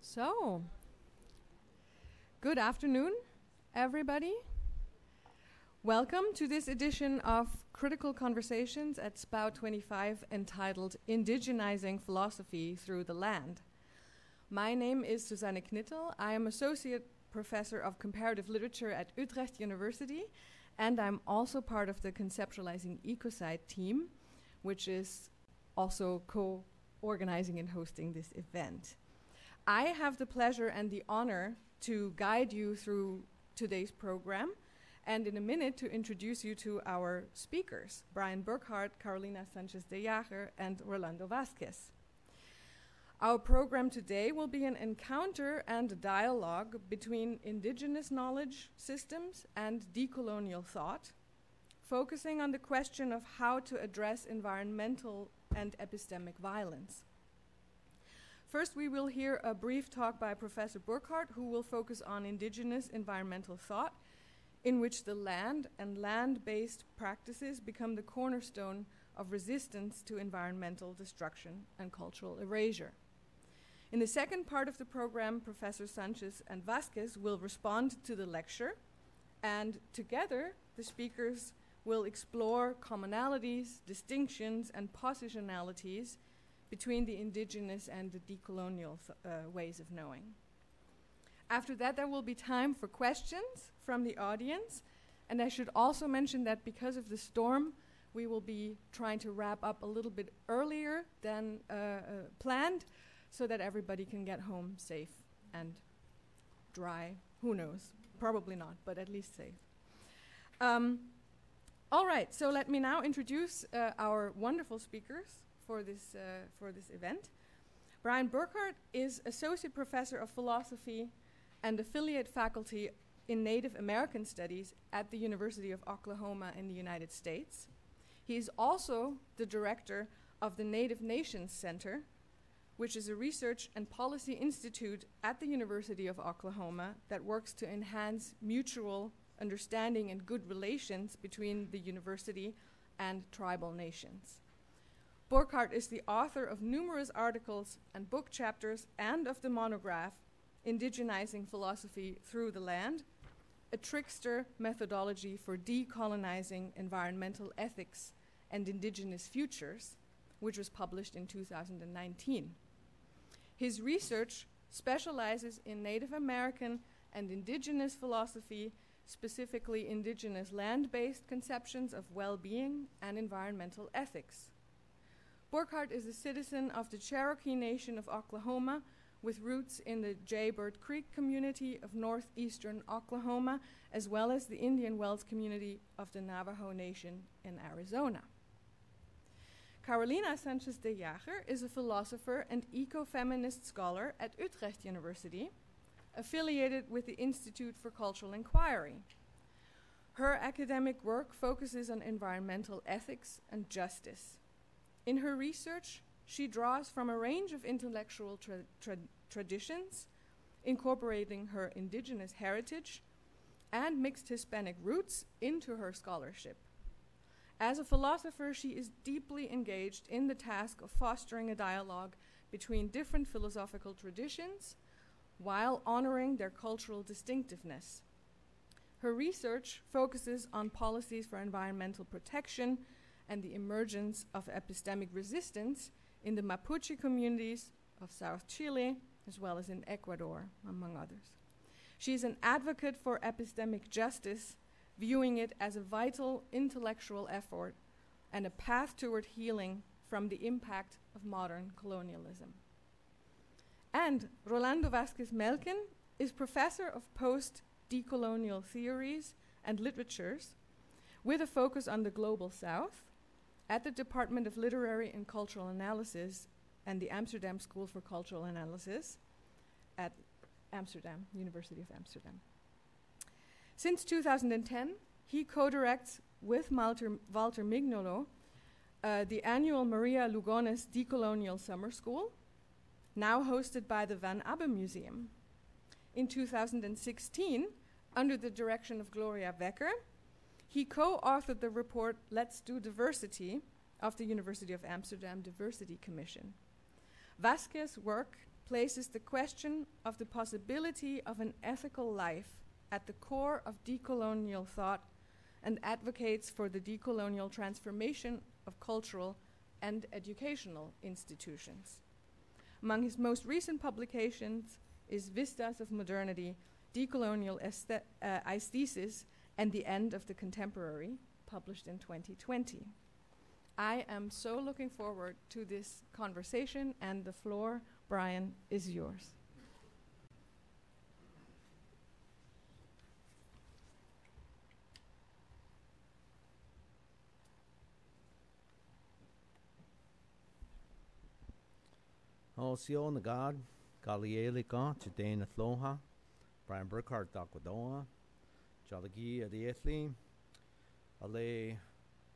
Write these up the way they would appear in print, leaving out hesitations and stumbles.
So, good afternoon, everybody. Welcome to this edition of Critical Conversations at SPOUT 25 entitled Indigenizing Philosophy Through the Land. My name is Susanne Knittel. I am Associate Professor of Comparative Literature at Utrecht University, and I'm also part of the Conceptualizing Ecocide team, which is also co-organizing and hosting this event. I have the pleasure and the honor to guide you through today's program, and in a minute to introduce you to our speakers, Brian Burkhart, Carolina Sánchez-de Jaegher, and Rolando Vázquez. Our program today will be an encounter and a dialogue between indigenous knowledge systems and decolonial thought, focusing on the question of how to address environmental and epistemic violence. First, we will hear a brief talk by Professor Burkhart, who will focus on indigenous environmental thought, in which the land and land-based practices become the cornerstone of resistance to environmental destruction and cultural erasure. In the second part of the program, Professor Sánchez and Vázquez will respond to the lecture, and together the speakers will explore commonalities, distinctions, and positionalities between the indigenous and the decolonial ways of knowing. After that, there will be time for questions from the audience, and I should also mention that because of the storm, we will be trying to wrap up a little bit earlier than planned, so that everybody can get home safe and dry. Who knows? Probably not, but at least safe. All right, so let me now introduce our wonderful speakers for this event. Brian Burkhart is Associate Professor of Philosophy and Affiliate Faculty in Native American Studies at the University of Oklahoma in the United States. He is also the director of the Native Nations Center, which is a research and policy institute at the University of Oklahoma that works to enhance mutual understanding and good relations between the university and tribal nations. Burkhart is the author of numerous articles and book chapters and of the monograph Indigenizing Philosophy Through the Land, a trickster methodology for decolonizing environmental ethics and indigenous futures, which was published in 2019. His research specializes in Native American and indigenous philosophy, specifically indigenous land-based conceptions of well-being and environmental ethics. Burkhart is a citizen of the Cherokee Nation of Oklahoma with roots in the Jaegher Creek community of northeastern Oklahoma, as well as the Indian Wells community of the Navajo Nation in Arizona. Carolina Sánchez-de Jaegher is a philosopher and ecofeminist scholar at Utrecht University, affiliated with the Institute for Cultural Inquiry. Her academic work focuses on environmental ethics and justice. In her research, she draws from a range of intellectual traditions, incorporating her indigenous heritage and mixed Hispanic roots into her scholarship. As a philosopher, she is deeply engaged in the task of fostering a dialogue between different philosophical traditions while honoring their cultural distinctiveness. Her research focuses on policies for environmental protection and the emergence of epistemic resistance in the Mapuche communities of South Chile, as well as in Ecuador, among others. She is an advocate for epistemic justice, viewing it as a vital intellectual effort and a path toward healing from the impact of modern colonialism. And Rolando Vázquez Melkin is professor of post-decolonial theories and literatures with a focus on the Global South at the Department of Literary and Cultural Analysis and the Amsterdam School for Cultural Analysis at Amsterdam, University of Amsterdam. Since 2010, he co-directs with Walter Mignolo the annual Maria Lugones Decolonial Summer School, now hosted by the Van Abbe Museum. In 2016, under the direction of Gloria Wecker, he co-authored the report Let's Do Diversity of the University of Amsterdam Diversity Commission. Vázquez's work places the question of the possibility of an ethical life at the core of decolonial thought and advocates for the decolonial transformation of cultural and educational institutions. Among his most recent publications is Vistas of Modernity, Decolonial Aesthesis, and the End of the Contemporary, published in 2020. I am so looking forward to this conversation, and the floor, Brian, is yours. Sio Nagad, Galielika, Chidena Thloha, Brian Burkhart Dakwadoa, Jalagi Adiethli, Ale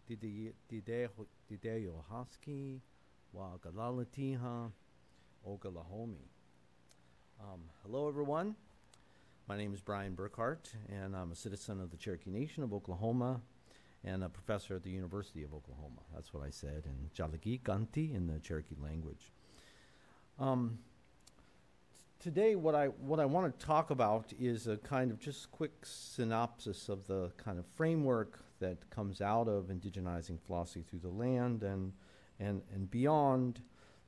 Dideo Husky, Wa Galalatiha, Ogalahomi. Hello, everyone. My name is Brian Burkhart, and I'm a citizen of the Cherokee Nation of Oklahoma and a professor at the University of Oklahoma. That's what I said in Jalagi Ganti in the Cherokee language. Today, what I want to talk about is a kind of just quick synopsis of the kind of framework that comes out of indigenizing philosophy through the land and beyond,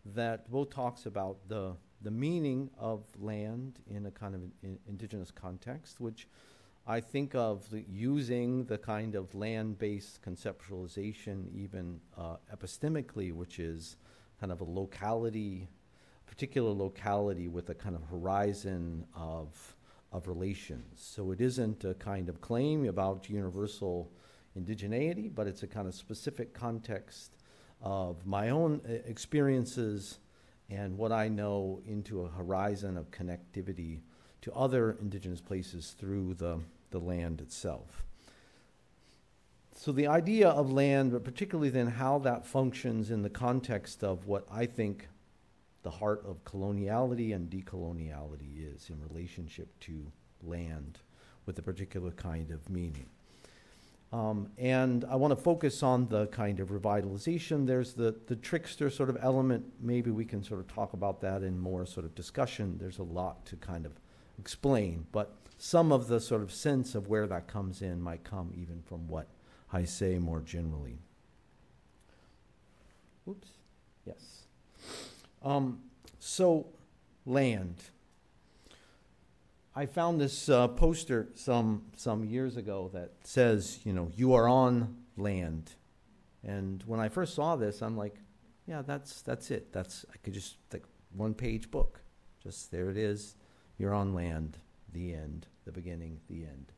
that both talks about the meaning of land in a kind of indigenous context, which I think of using the kind of land-based conceptualization even epistemically, which is kind of a locality, particular locality with a kind of horizon of relations. So it isn't a kind of claim about universal indigeneity, but it's a kind of specific context of my own experiences and what I know into a horizon of connectivity to other indigenous places through the land itself. So the idea of land, but particularly then how that functions in the context of what I think the heart of coloniality and decoloniality is in relationship to land with a particular kind of meaning. And I want to focus on the kind of revitalization. There's the trickster sort of element. Maybe we can sort of talk about that in more sort of discussion. There's a lot to kind of explain, but some of the sort of sense of where that comes in might come even from what I say more generally. Oops, yes. So, land. I found this poster some years ago that says, you are on land. And when I first saw this, I'm like, yeah, that's it. I could just, like, one-page book. Just there it is. You're on land. The end. The beginning. The end.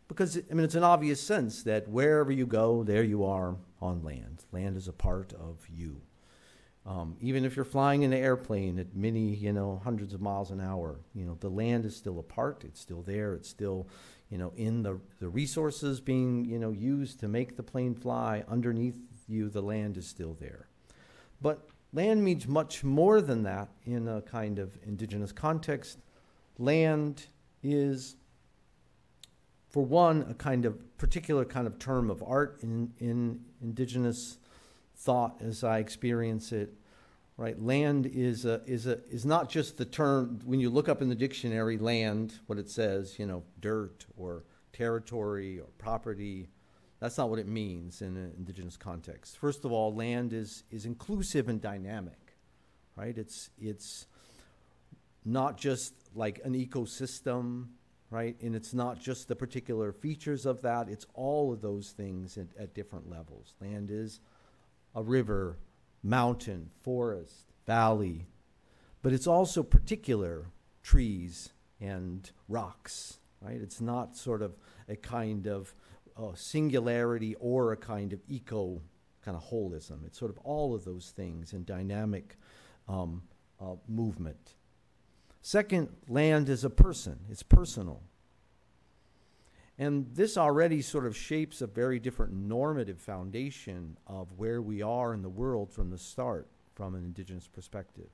Because, it's an obvious sense that wherever you go, there you are on land. Land is a part of you. Even if you're flying in an airplane at many, hundreds of miles an hour, the land is still a part. It's still there. It's still, in the resources being, used to make the plane fly. Underneath you, the land is still there. But land means much more than that in a kind of indigenous context. Land is, for one, a kind of particular kind of term of art in indigenous thought as I experience it, right? Land is not just the term, when you look up in the dictionary, land, what it says, dirt or territory or property. That's not what it means in an indigenous context. First of all, land is inclusive and dynamic, right? It's not just like an ecosystem, right? And it's not just the particular features of that. It's all of those things at different levels. Land is a river, mountain, forest, valley, but it's also particular trees and rocks, right? It's not sort of a kind of singularity or a kind of eco kind of holism. It's sort of all of those things in dynamic movement. Second, land is a person. It's personal. And this already sort of shapes a very different normative foundation of where we are in the world from the start, from an indigenous perspective.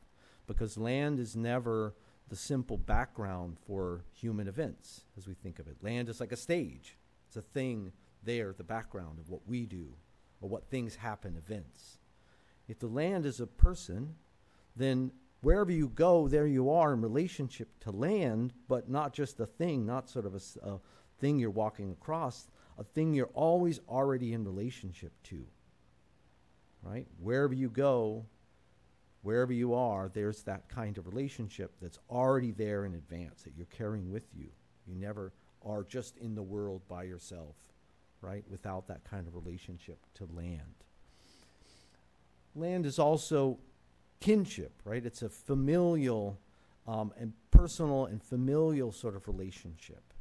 Because land is never the simple background for human events, as we think of it. Land is like a stage. It's a thing there, the background of what we do, or what things happen, events. If the land is a person, then wherever you go, there you are in relationship to land, but not just a thing, not sort of a thing you're walking across, a thing you're always already in relationship to, right? Wherever you go, wherever you are, there's that kind of relationship that's already there in advance, that you're carrying with you. You never are just in the world by yourself, right, without that kind of relationship to land. Land is also kinship, right? It's a familial and personal and familial sort of relationship,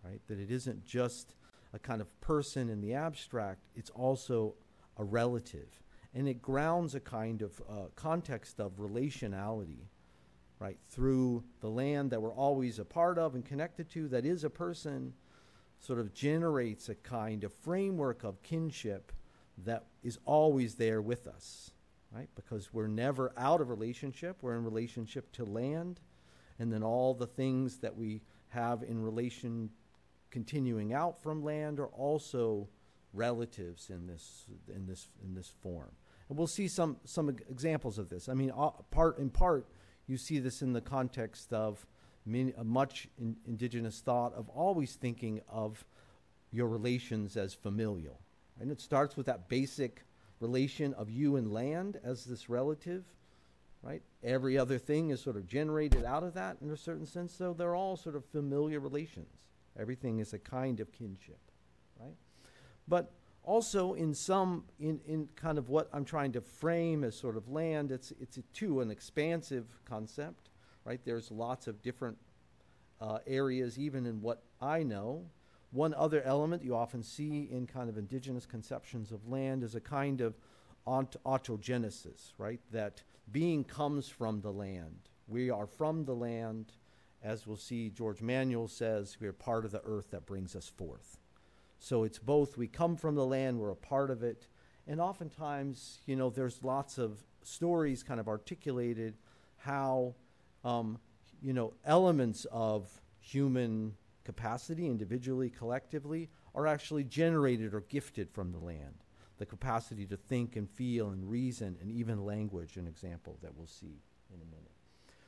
right? That it isn't just a kind of person in the abstract, it's also a relative. And it grounds a kind of context of relationality, right? Through the land that we're always a part of and connected to, that is a person, sort of generates a kind of framework of kinship that is always there with us, right? Because we're never out of relationship, we're in relationship to land, and then all the things that we have in relation continuing out from land are also relatives in this form. And we'll see some examples of this. I mean, in part, you see this in the context of much indigenous thought of always thinking of your relations as familial. And it starts with that basic relation of you and land as this relative, right? Every other thing is sort of generated out of that in a certain sense, so they're all sort of familiar relations. Everything is a kind of kinship, right? But also in kind of what I'm trying to frame as sort of land, it's too an expansive concept, right? There's lots of different areas, even in what I know. One other element you often see in kind of indigenous conceptions of land is a kind of autogenesis, right? That being comes from the land. We are from the land. As we'll see, George Manuel says, we are part of the earth that brings us forth. So it's both we come from the land, we're a part of it, and oftentimes, you know, there's lots of stories kind of articulated how, you know, elements of human capacity, individually, collectively, are actually generated or gifted from the land. The capacity to think and feel and reason and even language, an example that we'll see in a minute.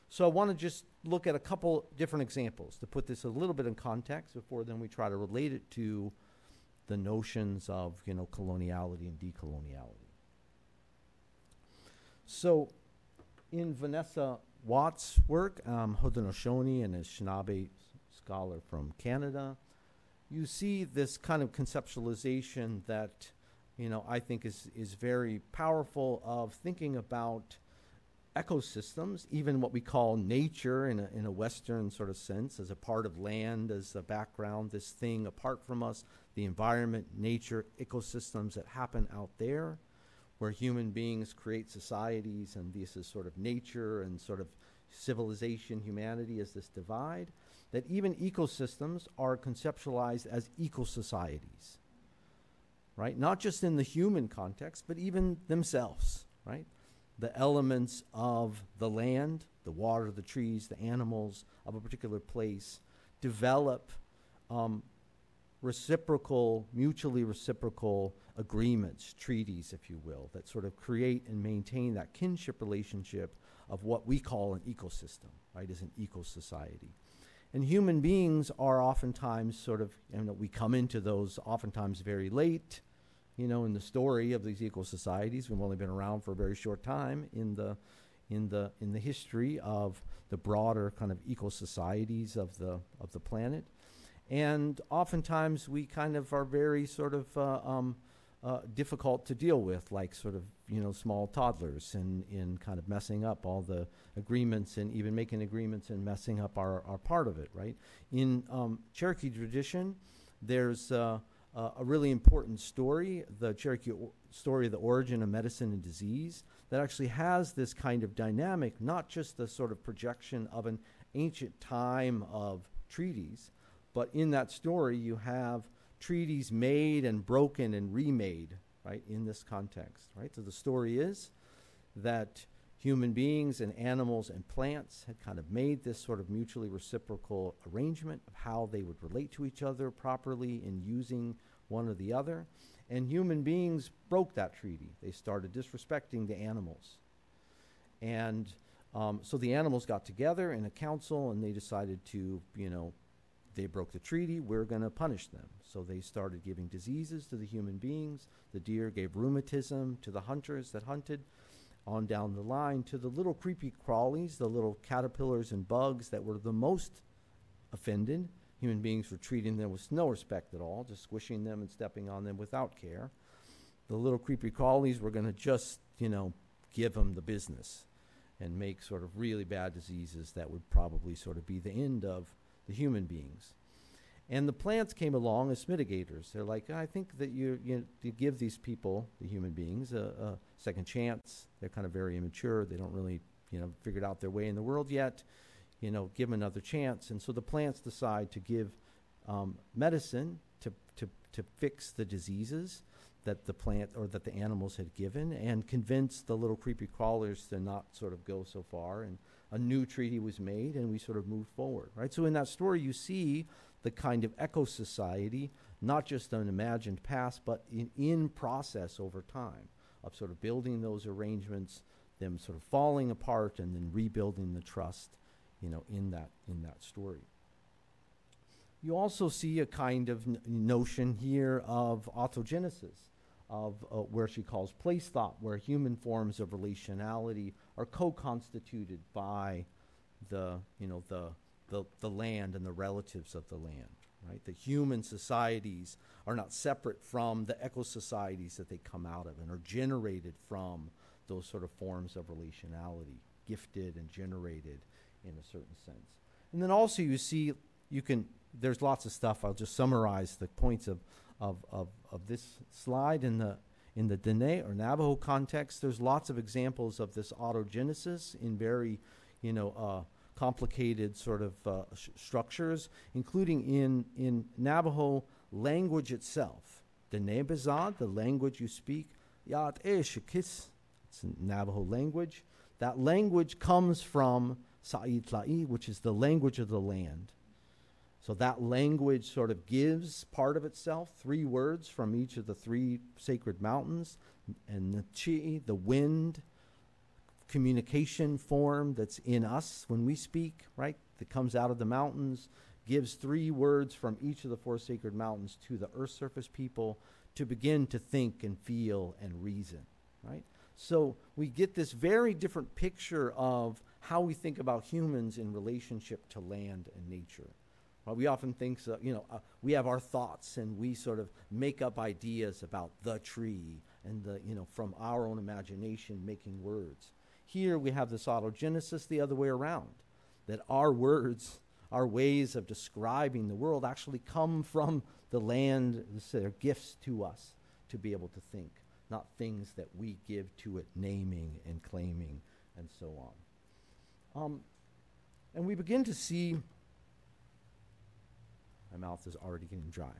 So I want to just look at a couple different examples to put this a little bit in context before then we try to relate it to the notions of, you know, coloniality and decoloniality. So in Vanessa Watt's work, Haudenosaunee and a Anishinaabe scholar from Canada, you see this kind of conceptualization that, you know, I think is very powerful of thinking about ecosystems, even what we call nature in a Western sort of sense, as a part of land, as a background, this thing apart from us, the environment, nature, ecosystems that happen out there, where human beings create societies, and this is sort of nature and sort of civilization, humanity is this divide, that even ecosystems are conceptualized as eco-societies, right? Not just in the human context, but even themselves, right? The elements of the land, the water, the trees, the animals of a particular place develop mutually reciprocal agreements, treaties, if you will, that sort of create and maintain that kinship relationship of what we call an ecosystem, right, as an eco-society. And human beings are oftentimes sort of, you know, we come into those oftentimes very late, you know, in the story of these eco-societies. We've only been around for a very short time in the history of the broader kind of eco-societies of the planet. And oftentimes we kind of are very sort of difficult to deal with, like sort of, you know, small toddlers in kind of messing up all the agreements and even making agreements and messing up our part of it, right? In Cherokee tradition, there's a really important story, the Cherokee story of the origin of medicine and disease, that actually has this kind of dynamic, not just the sort of projection of an ancient time of treaties, but in that story you have treaties made and broken and remade, right, in this context, right? So the story is that human beings and animals and plants had kind of made this sort of mutually reciprocal arrangement of how they would relate to each other properly in using one or the other. And human beings broke that treaty. They started disrespecting the animals. And So the animals got together in a council, and they decided to, they broke the treaty, we're going to punish them. So they started giving diseases to the human beings. The deer gave rheumatism to the hunters that hunted, on down the line to the little creepy crawlies, the little caterpillars and bugs that were the most offended. Human beings were treating them with no respect at all, just squishing them and stepping on them without care. The little creepy crawlies were going to just, give them the business and make sort of really bad diseases that would probably sort of be the end of the human beings. And the plants came along as mitigators. They're like, I think that you give these people, the human beings, a second chance. They're kind of very immature. They don't really, figured out their way in the world yet. Give them another chance. And so the plants decide to give medicine to fix the diseases that the plant or that the animals had given, and convince the little creepy crawlers to not sort of go so far. And a new treaty was made, and we sort of moved forward, right? So in that story, you see the kind of eco-society, not just an imagined past, but in process over time of sort of building those arrangements, them sort of falling apart, and then rebuilding the trust, in that story. You also see a kind of notion here of autogenesis, of where she calls place thought, where human forms of relationality are co-constituted by the land and the relatives of the land, right? The human societies are not separate from the eco-societies that they come out of, and are generated from those sort of forms of relationality, gifted and generated in a certain sense. And then also you see, there's lots of stuff. I'll just summarize the points of this slide in the Dene or Navajo context. There's lots of examples of this autogenesis in very, complicated sort of structures, including in Navajo language itself. Dene Bezad, the language you speak, Yat Shikis, it's a Navajo language. That language comes from Sa'itla'i, which is the language of the land. So that language sort of gives part of itself, 3 words from each of the 3 sacred mountains, and the chi, the wind, communication form that's in us when we speak, right, that comes out of the mountains, gives 3 words from each of the 4 sacred mountains to the earth surface people to begin to think and feel and reason, right? So we get this very different picture of how we think about humans in relationship to land and nature. We often think, we have our thoughts, and we sort of make up ideas about the tree and from our own imagination making words. Here we have this autogenesis the other way around, that our words, our ways of describing the world actually come from the land. They're gifts to us to be able to think, not things that we give to it naming and claiming and so on. And we begin to see, my mouth is already getting dry.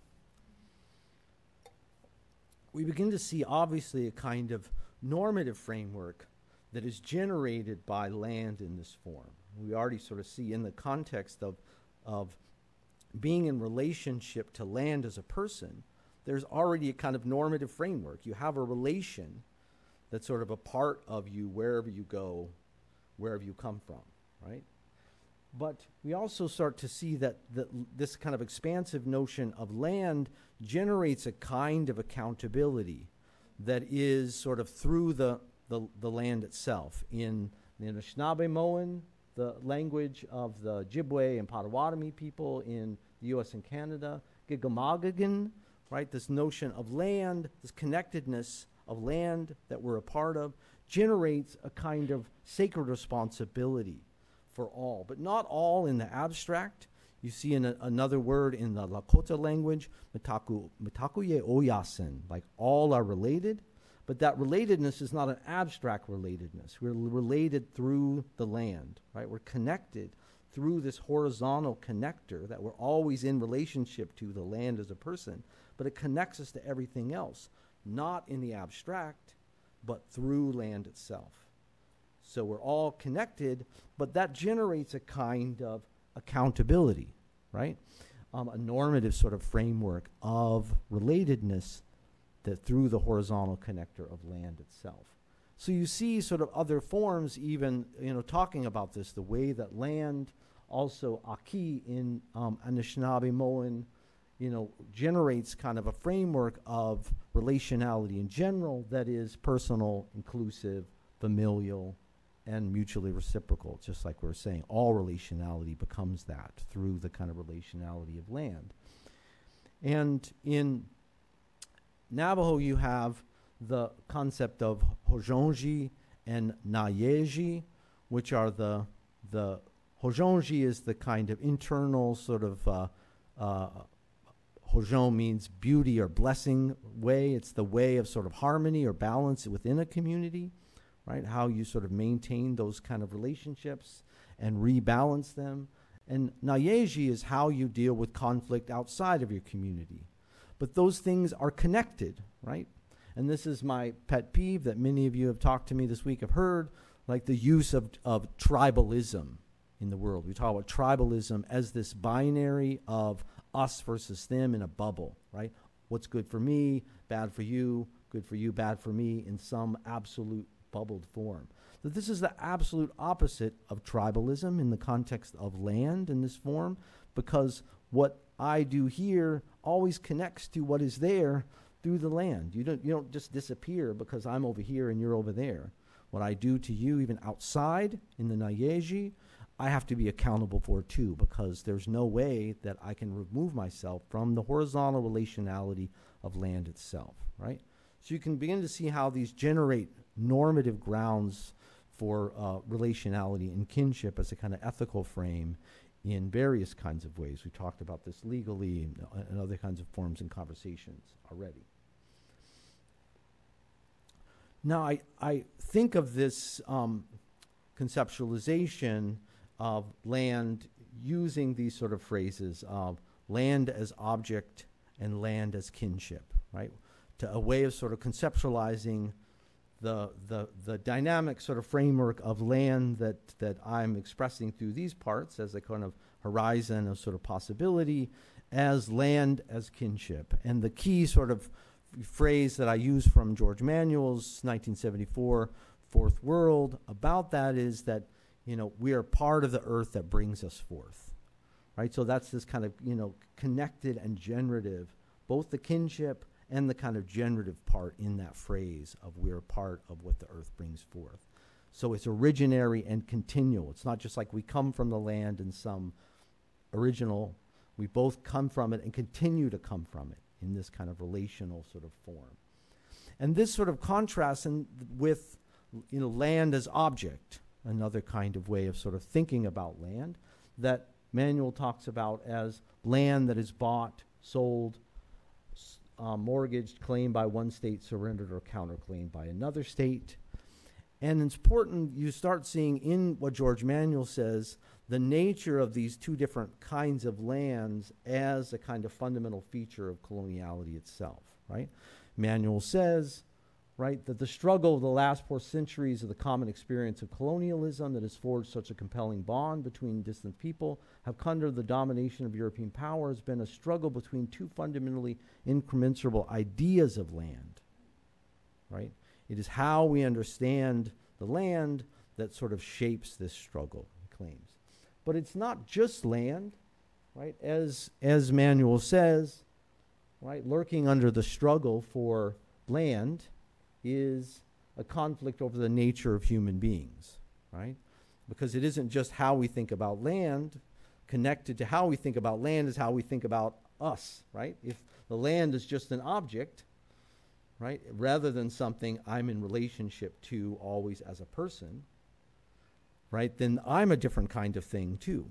We begin to see, obviously, a kind of normative framework that is generated by land in this form. We already sort of see in the context of being in relationship to land as a person, there's already a kind of normative framework. You have a relation that's sort of a part of you wherever you go, wherever you come from, right? But we also start to see that this kind of expansive notion of land generates a kind of accountability that is sort of through the land itself. In the Anishinaabe-Moan, the language of the Ojibwe and Potawatomi people in the U.S. and Canada, Gigamagagan, right, this notion of land, this connectedness of land that we're a part of, generates a kind of sacred responsibility for all, but not all in the abstract. You see in another word in the Lakota language, mitakuye oyasin, like all are related, but that relatedness is not an abstract relatedness. We're related through the land, right? We're connected through this horizontal connector that we're always in relationship to the land as a person, but it connects us to everything else, not in the abstract, but through land itself. So we're all connected, but that generates a kind of accountability, right? A normative sort of framework of relatedness that through the horizontal connector of land itself. So you see sort of other forms even, talking about this, the way that land, also Aki in Anishinaabe-Moan, generates kind of a framework of relationality in general that is personal, inclusive, familial, and mutually reciprocal. Just like we were saying, all relationality becomes that through the kind of relationality of land. And in Navajo, you have the concept of Hojonji and Nayeji, which are the Hojonji is the kind of internal sort of Hojon means beauty or blessing way. It's the way of sort of harmony or balance within a community, right? How you sort of maintain those kind of relationships and rebalance them. And Nayeji is how you deal with conflict outside of your community. But those things are connected, right? And this is my pet peeve that many of you have talked to me this week have heard, like the use of tribalism in the world. We talk about tribalism as this binary of us versus them in a bubble, right? What's good for me, bad for you, good for you, bad for me, in some absolute bubbled form. So this is the absolute opposite of tribalism in the context of land in this form, because what I do here always connects to what is there through the land. You don't just disappear because I'm over here and you're over there. What I do to you, even outside in the Nayeji, I have to be accountable for too, because there's no way that I can remove myself from the horizontal relationality of land itself, right? So you can begin to see how these generate normative grounds for relationality and kinship as a kind of ethical frame in various kinds of ways. We talked about this legally and other kinds of forms and conversations already. Now, I think of this conceptualization of land using these sort of phrases of land as object and land as kinship, right? To a way of sort of conceptualizing the dynamic sort of framework of land that I'm expressing through these parts as a kind of horizon of sort of possibility, as land as kinship. And the key sort of phrase that I use from George Manuel's 1974 Fourth World about that is that, we are part of the earth that brings us forth, right? So that's this kind of, connected and generative, both the kinship and the kind of generative part in that phrase of we're part of what the earth brings forth. So it's originary and continual. It's not just like we come from the land in some original, we both come from it and continue to come from it in this kind of relational sort of form. And this sort of contrasts with, land as object, another kind of way of sort of thinking about land that Manuel talks about as land that is bought, sold, mortgaged, claimed by one state, surrendered or counterclaimed by another state. And it's important you start seeing in what George Manuel says the nature of these two different kinds of lands as a kind of fundamental feature of coloniality itself, right? Manuel says, right, that the struggle of the last 4 centuries of the common experience of colonialism that has forged such a compelling bond between distant people have come under the domination of European power has been a struggle between two fundamentally incommensurable ideas of land, right? It is how we understand the land that sort of shapes this struggle, he claims. But it's not just land, right? As Manuel says, right, lurking under the struggle for land is a conflict over the nature of human beings, right? Because it isn't just how we think about land. Connected to how we think about land is how we think about us, right? If the land is just an object, right, rather than something I'm in relationship to always as a person, right, then I'm a different kind of thing too,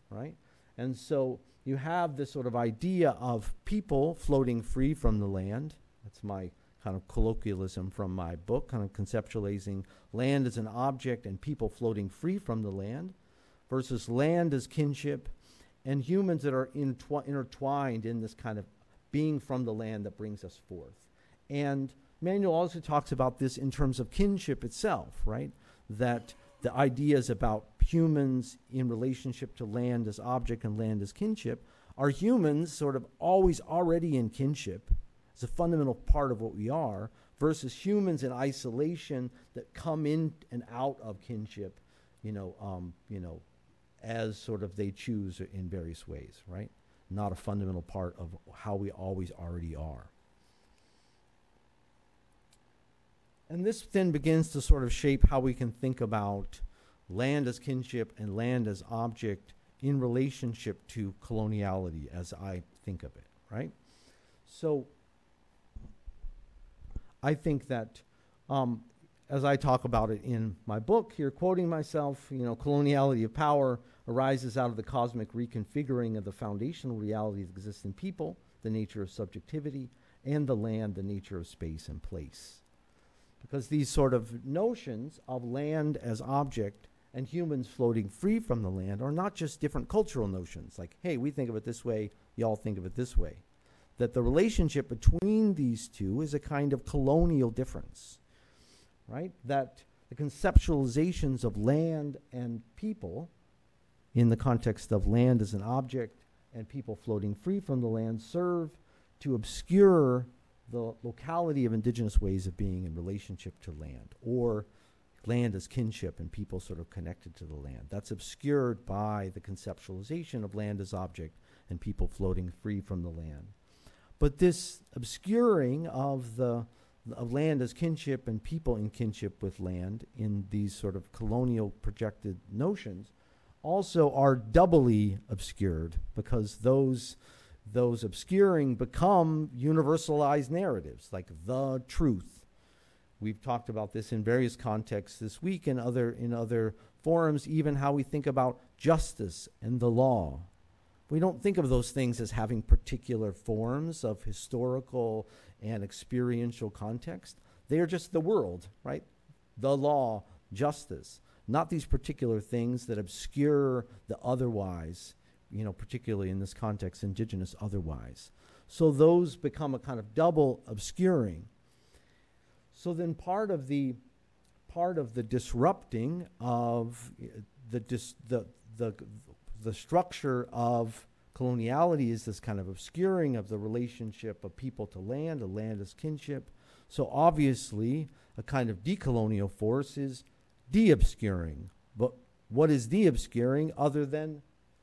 right? And so you have this sort of idea of people floating free from the land. That's my kind of colloquialism from my book, kind of conceptualizing land as an object and people floating free from the land versus land as kinship and humans that are intertwined in this kind of being from the land that brings us forth. And Manuel also talks about this in terms of kinship itself, right? That the ideas about humans in relationship to land as object and land as kinship are humans sort of always already in kinship. It's a fundamental part of what we are, versus humans in isolation that come in and out of kinship, as sort of they choose in various ways, right? Not a fundamental part of how we always already are. And this then begins to sort of shape how we can think about land as kinship and land as object in relationship to coloniality as I think of it, right? So I think that as I talk about it in my book here, quoting myself, coloniality of power arises out of the cosmic reconfiguring of the foundational reality that exists in people, the nature of subjectivity, and the land, the nature of space and place. Because these sort of notions of land as object and humans floating free from the land are not just different cultural notions, like, hey, we think of it this way, y'all think of it this way. That the relationship between these two is a kind of colonial difference, right? That the conceptualizations of land and people in the context of land as an object and people floating free from the land serve to obscure the locality of indigenous ways of being in relationship to land, or land as kinship and people sort of connected to the land. That's obscured by the conceptualization of land as object and people floating free from the land. But this obscuring of land as kinship and people in kinship with land in these sort of colonial projected notions also are doubly obscured, because those obscuring become universalized narratives, like the truth. We've talked about this in various contexts this week and in other forums, even how we think about justice and the law. We don't think of those things as having particular forms of historical and experiential context. They are just the world, right? The law, justice, not these particular things that obscure the otherwise, particularly in this context, indigenous otherwise. So those become a kind of double obscuring. So then part of the disrupting of the structure of coloniality is this kind of obscuring of the relationship of people to land, of land as kinship. So obviously, a kind of decolonial force is de-obscuring. But what is de-obscuring other than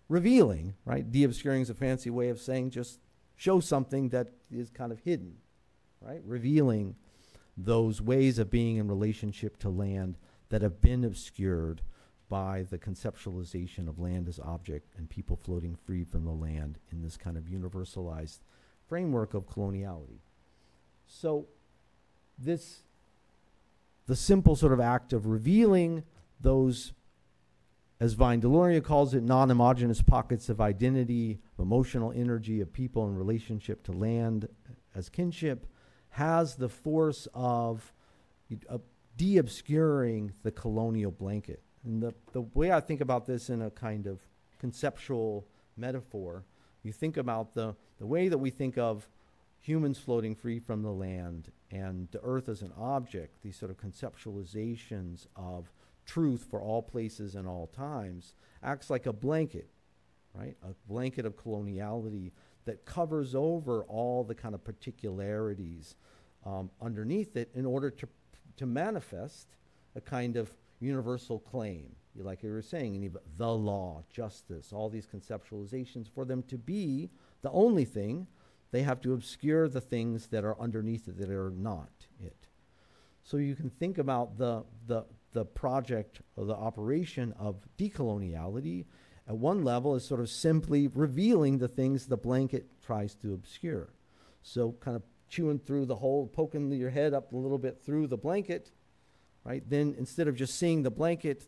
revealing, right? De-obscuring is a fancy way of saying just show something that is kind of hidden, right? Revealing those ways of being in relationship to land that have been obscured by the conceptualization of land as object and people floating free from the land in this kind of universalized framework of coloniality. So the simple sort of act of revealing those, as Vine Deloria calls it, non-homogeneous pockets of identity, of emotional energy of people in relationship to land as kinship, has the force of de-obscuring the colonial blanket. And the way I think about this in a kind of conceptual metaphor, you think about the way that we think of humans floating free from the land and the earth as an object, these sort of conceptualizations of truth for all places and all times, acts like a blanket, right? A blanket of coloniality that covers over all the kind of particularities underneath it in order to manifest a kind of universal claim. Like you were saying, the law, justice, all these conceptualizations, for them to be the only thing, they have to obscure the things that are underneath it that are not it. So you can think about the project or the operation of decoloniality at one level is sort of simply revealing the things the blanket tries to obscure. So kind of chewing through the hole, poking your head up a little bit through the blanket, right? Then instead of just seeing the blanket,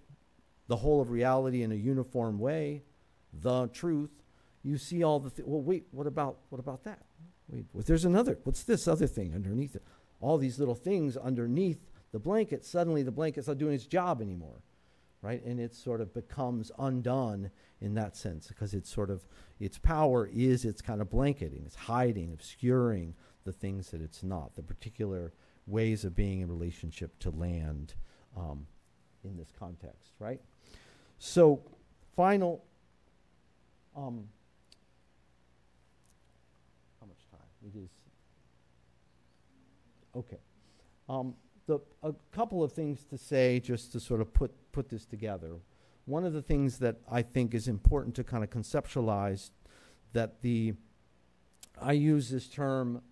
the whole of reality in a uniform way, the truth, you see all the well, wait, what about that? Wait, there's another. What's this other thing underneath it? All these little things underneath the blanket. Suddenly the blanket's not doing its job anymore, right? And it sort of becomes undone in that sense, because it's sort of, its power is its kind of blanketing. It's hiding, obscuring the things that it's not, the particular ways of being in relationship to land in this context, right? So, final, how much time? It is, okay. A couple of things to say just to sort of put this together. One of the things that I think is important to kind of conceptualize that I use this term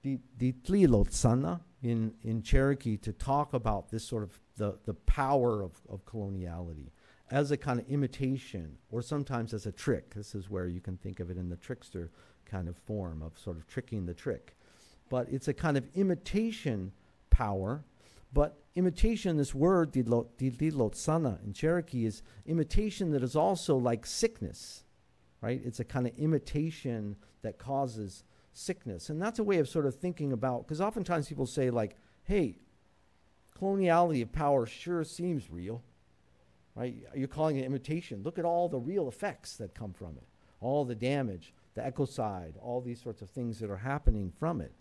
Ditlilotsana in Cherokee to talk about this sort of the power of coloniality as a kind of imitation or sometimes as a trick. This is where you can think of it in the trickster kind of form of sort of tricking the trick. But it's a kind of imitation power. But imitation, this word, Ditlilotsana in Cherokee, is imitation that is also like sickness, right? It's a kind of imitation that causes sickness. And that's a way of sort of thinking about, because oftentimes people say like, hey, coloniality of power sure seems real, right? You're calling it imitation. Look at all the real effects that come from it, all the damage, the ecocide, all these sorts of things that are happening from it.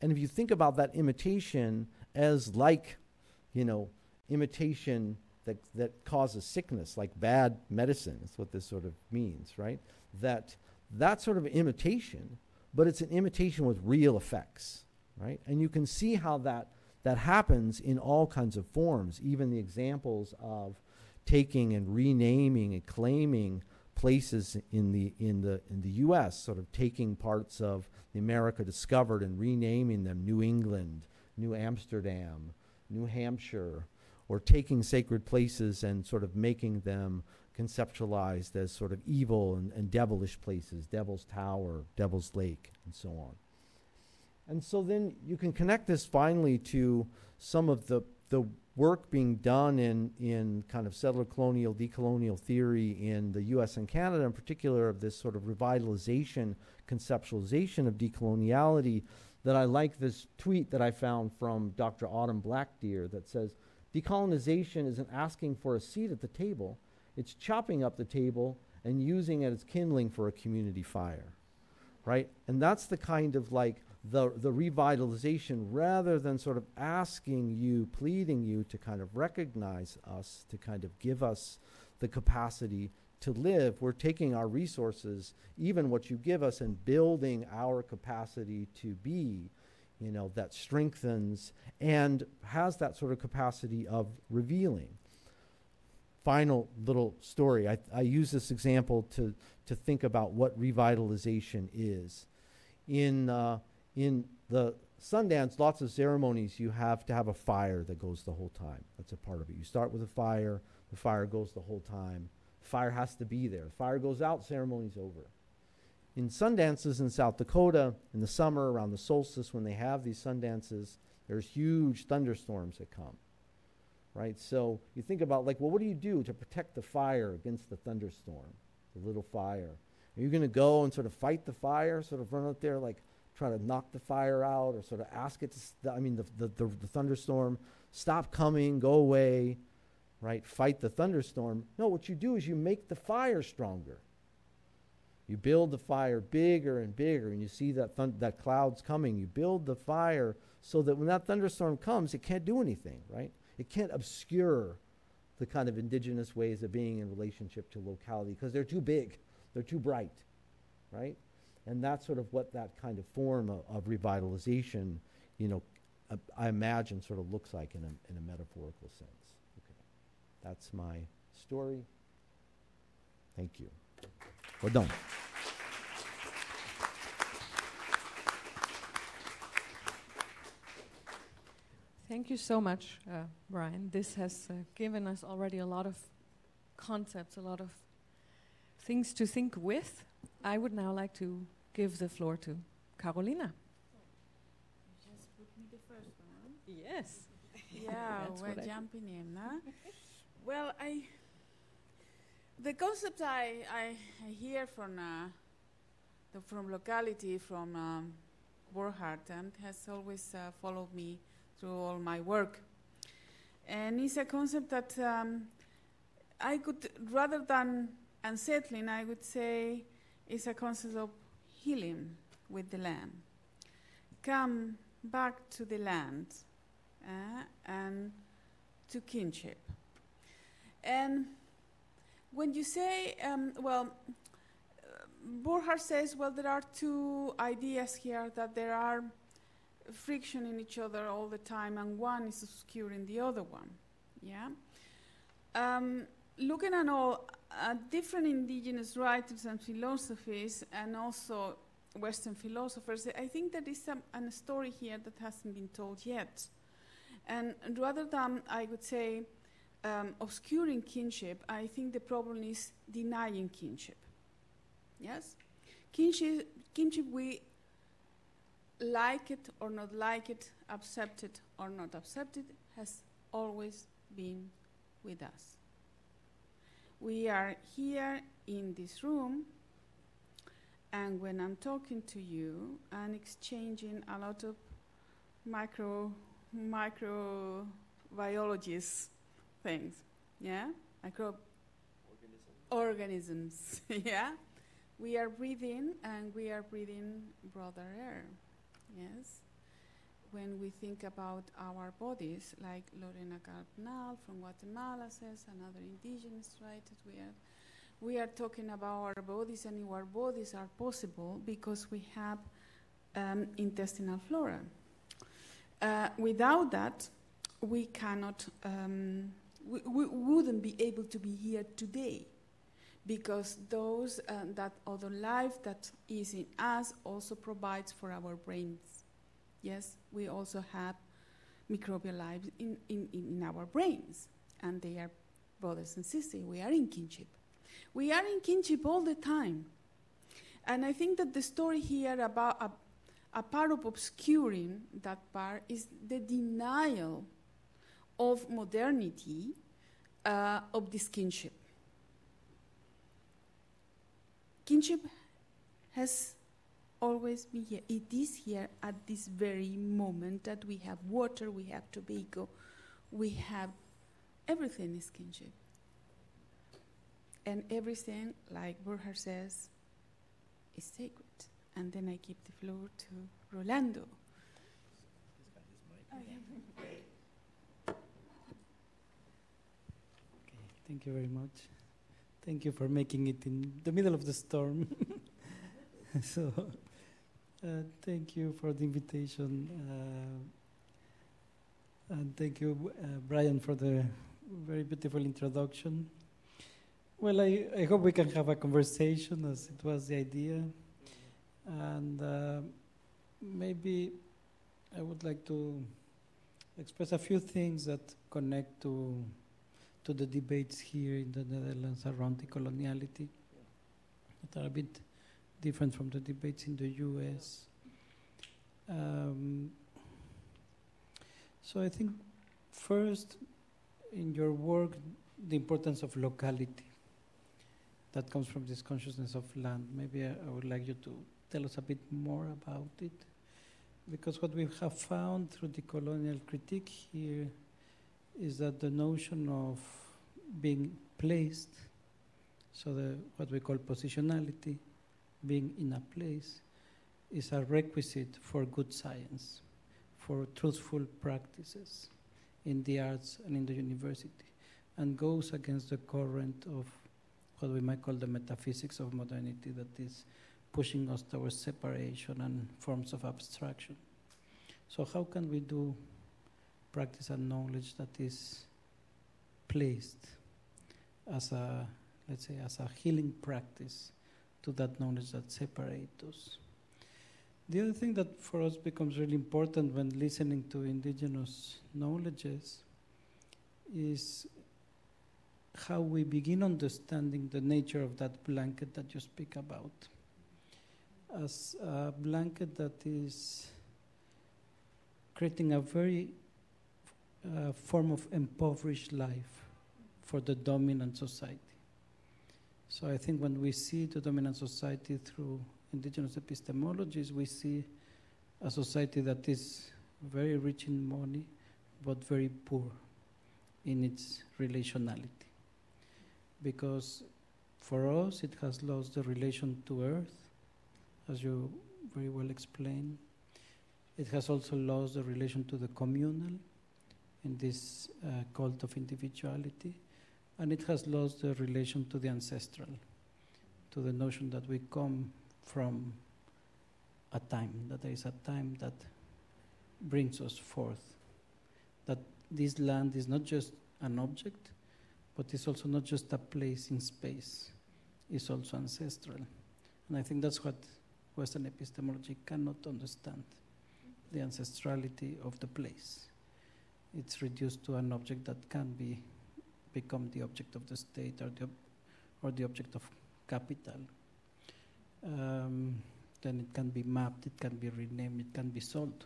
And if you think about that imitation as like, imitation that causes sickness, like bad medicine, is what this sort of means, right? That sort of imitation, but it's an imitation with real effects, right? And you can see how that happens in all kinds of forms, even the examples of taking and renaming and claiming places in the U.S., sort of taking parts of the America discovered and renaming them New England, New Amsterdam, New Hampshire, or taking sacred places and sort of making them conceptualized as sort of evil and devilish places, Devil's Tower, Devil's Lake, and so on. And so then you can connect this finally to some of the work being done in kind of settler colonial, decolonial theory in the US and Canada, in particular of this sort of revitalization, conceptualization of decoloniality, that I like this tweet that I found from Dr. Autumn Blackdeer that says, decolonization isn't asking for a seat at the table, it's chopping up the table and using it as kindling for a community fire, right? And that's the kind of like the revitalization, rather than sort of asking you, pleading you to kind of recognize us, to kind of give us the capacity to live. We're taking our resources, even what you give us, and building our capacity to be, that strengthens and has that sort of capacity of revealing. Final little story. I use this example to think about what revitalization is. In the Sundance, lots of ceremonies, you have to have a fire that goes the whole time. That's a part of it. You start with a fire, the fire goes the whole time. The fire has to be there. The fire goes out, ceremony's over. In Sundances in South Dakota, in the summer, around the solstice, when they have these Sundances, there's huge thunderstorms that come, right? So you think about, like, well, what do you do to protect the fire against the thunderstorm, the little fire? Are you going to go and sort of fight the fire, sort of run out there, like, try to knock the fire out, or sort of ask it to, the thunderstorm, stop coming, go away, right? Fight the thunderstorm. No, what you do is you make the fire stronger. You build the fire bigger and bigger, and you see that cloud's coming. You build the fire so that when that thunderstorm comes, it can't do anything, right? It can't obscure the kind of indigenous ways of being in relationship to locality, because they're too big, they're too bright, right? And that's sort of what that kind of form of revitalization, I imagine sort of looks like in a metaphorical sense. Okay, that's my story. Thank you. We're done. Thank you so much, Brian. This has given us already a lot of concepts, a lot of things to think with. I would now like to give the floor to Carolina. You just put me the first one. Yes. Yeah, we're jumping in. Huh? Well, the concept I hear from locality, from Burkhart, and has always followed me through all my work. And it's a concept that I could, rather than unsettling, I would say it's a concept of healing with the land. Come back to the land and to kinship. And when you say, Burkhart says, well, there are two ideas here, that there are friction in each other all the time, and one is obscuring the other one. Yeah. Looking at all different indigenous writers and philosophies, and also Western philosophers, I think there is a story here that hasn't been told yet. And rather than, I would say, obscuring kinship, I think the problem is denying kinship. Yes? Kinship, we like it or not like it, accept it or not accept it, has always been with us. We are here in this room, and when I'm talking to you and exchanging a lot of microbiologist things, yeah? Organisms, yeah? We are breathing, and we are breathing brother air, yes? When we think about our bodies, like Lorena Cardinal from Guatemala says, another indigenous writer, we are talking about our bodies, and our bodies are possible because we have intestinal flora. Without that, we cannot, we wouldn't be able to be here today, because those that other life that is in us also provides for our brains. Yes, we also have microbial life in our brains, and they are brothers and sisters. We are in kinship. We are in kinship all the time. And I think that the story here about a part of obscuring that part is the denial of modernity of this kinship. Kinship has always been here. It is here at this very moment that we have water, we have tobacco, we have everything is kinship. And everything, like Burkhart says, is sacred. And then I give the floor to Rolando. Oh, yeah. Okay, thank you very much. Thank you for making it in the middle of the storm. So, thank you for the invitation. And thank you, Brian, for the very beautiful introduction. Well, I hope we can have a conversation, as it was the idea. And maybe I would like to express a few things that connect to the debates here in the Netherlands around decoloniality, that are a bit different from the debates in the US. So I think first, in your work, the importance of locality that comes from this consciousness of land. Maybe I would like you to tell us a bit more about it, because what we have found through the colonial critique here is that the notion of being placed, so what we call positionality, being in a place, is a requisite for good science, for truthful practices in the arts and in the university, and goes against the current of what we might call the metaphysics of modernity, that is pushing us towards separation and forms of abstraction. So how can we do practice and knowledge that is placed as a, let's say, as a healing practice to that knowledge that separates us? The other thing that for us becomes really important when listening to indigenous knowledges is how we begin understanding the nature of that blanket that you speak about as a blanket that is creating a very form of impoverished life for the dominant society. So I think when we see the dominant society through indigenous epistemologies, we see a society that is very rich in money, but very poor in its relationality. Because for us, it has lost the relation to earth, as you very well explained. It has also lost the relation to the communal in this cult of individuality. And it has lost the relation to the ancestral, to the notion that we come from a time, that there is a time that brings us forth. That this land is not just an object, but it's also not just a place in space. It's also ancestral. And I think that's what Western epistemology cannot understand, the ancestrality of the place. It's reduced to an object that can become the object of the state or the object of capital. Then it can be mapped, it can be renamed, it can be sold.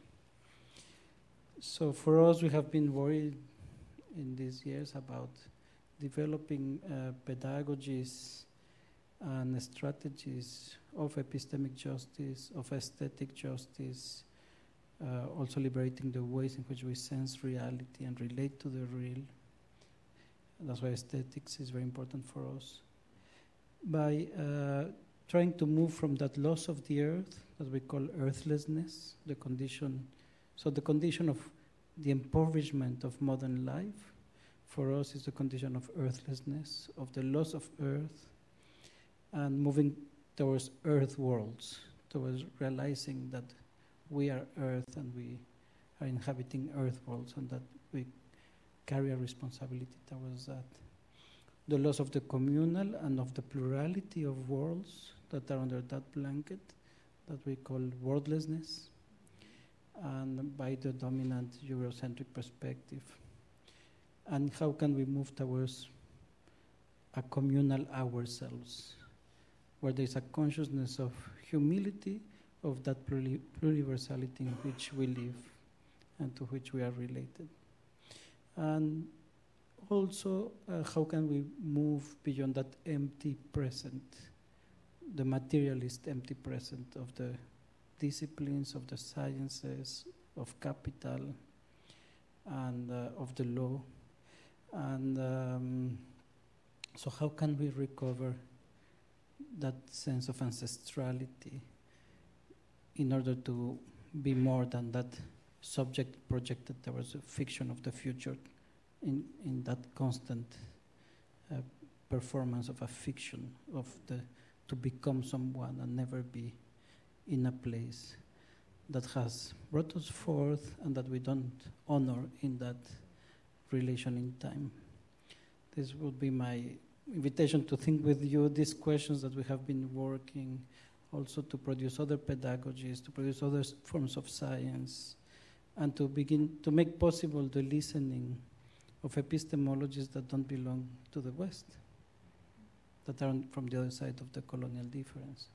So for us, we have been worried in these years about developing pedagogies and strategies of epistemic justice, of aesthetic justice, also liberating the ways in which we sense reality and relate to the real. That's why aesthetics is very important for us. By trying to move from that loss of the earth that we call earthlessness, the condition of the impoverishment of modern life, for us is the condition of earthlessness, of the loss of earth, and moving towards earth worlds, towards realizing that we are earth and we are inhabiting earth worlds and that we carry a responsibility towards that. The loss of the communal and of the plurality of worlds that are under that blanket that we call worldlessness, and by the dominant Eurocentric perspective. And how can we move towards a communal ourselves, where there is a consciousness of humility, of that pluriversality in which we live and to which we are related. And also, how can we move beyond that empty present, the materialist empty present of the disciplines, of the sciences, of capital, and of the law. And so how can we recover that sense of ancestrality in order to be more than that subject projected towards a fiction of the future in that constant performance of a fiction of to become someone and never be in a place that has brought us forth and that we don't honor in that relation in time. This would be my invitation to think with you these questions that we have been working, also to produce other pedagogies, to produce other forms of science, and to begin to make possible the listening of epistemologies that don't belong to the West, that are from the other side of the colonial difference.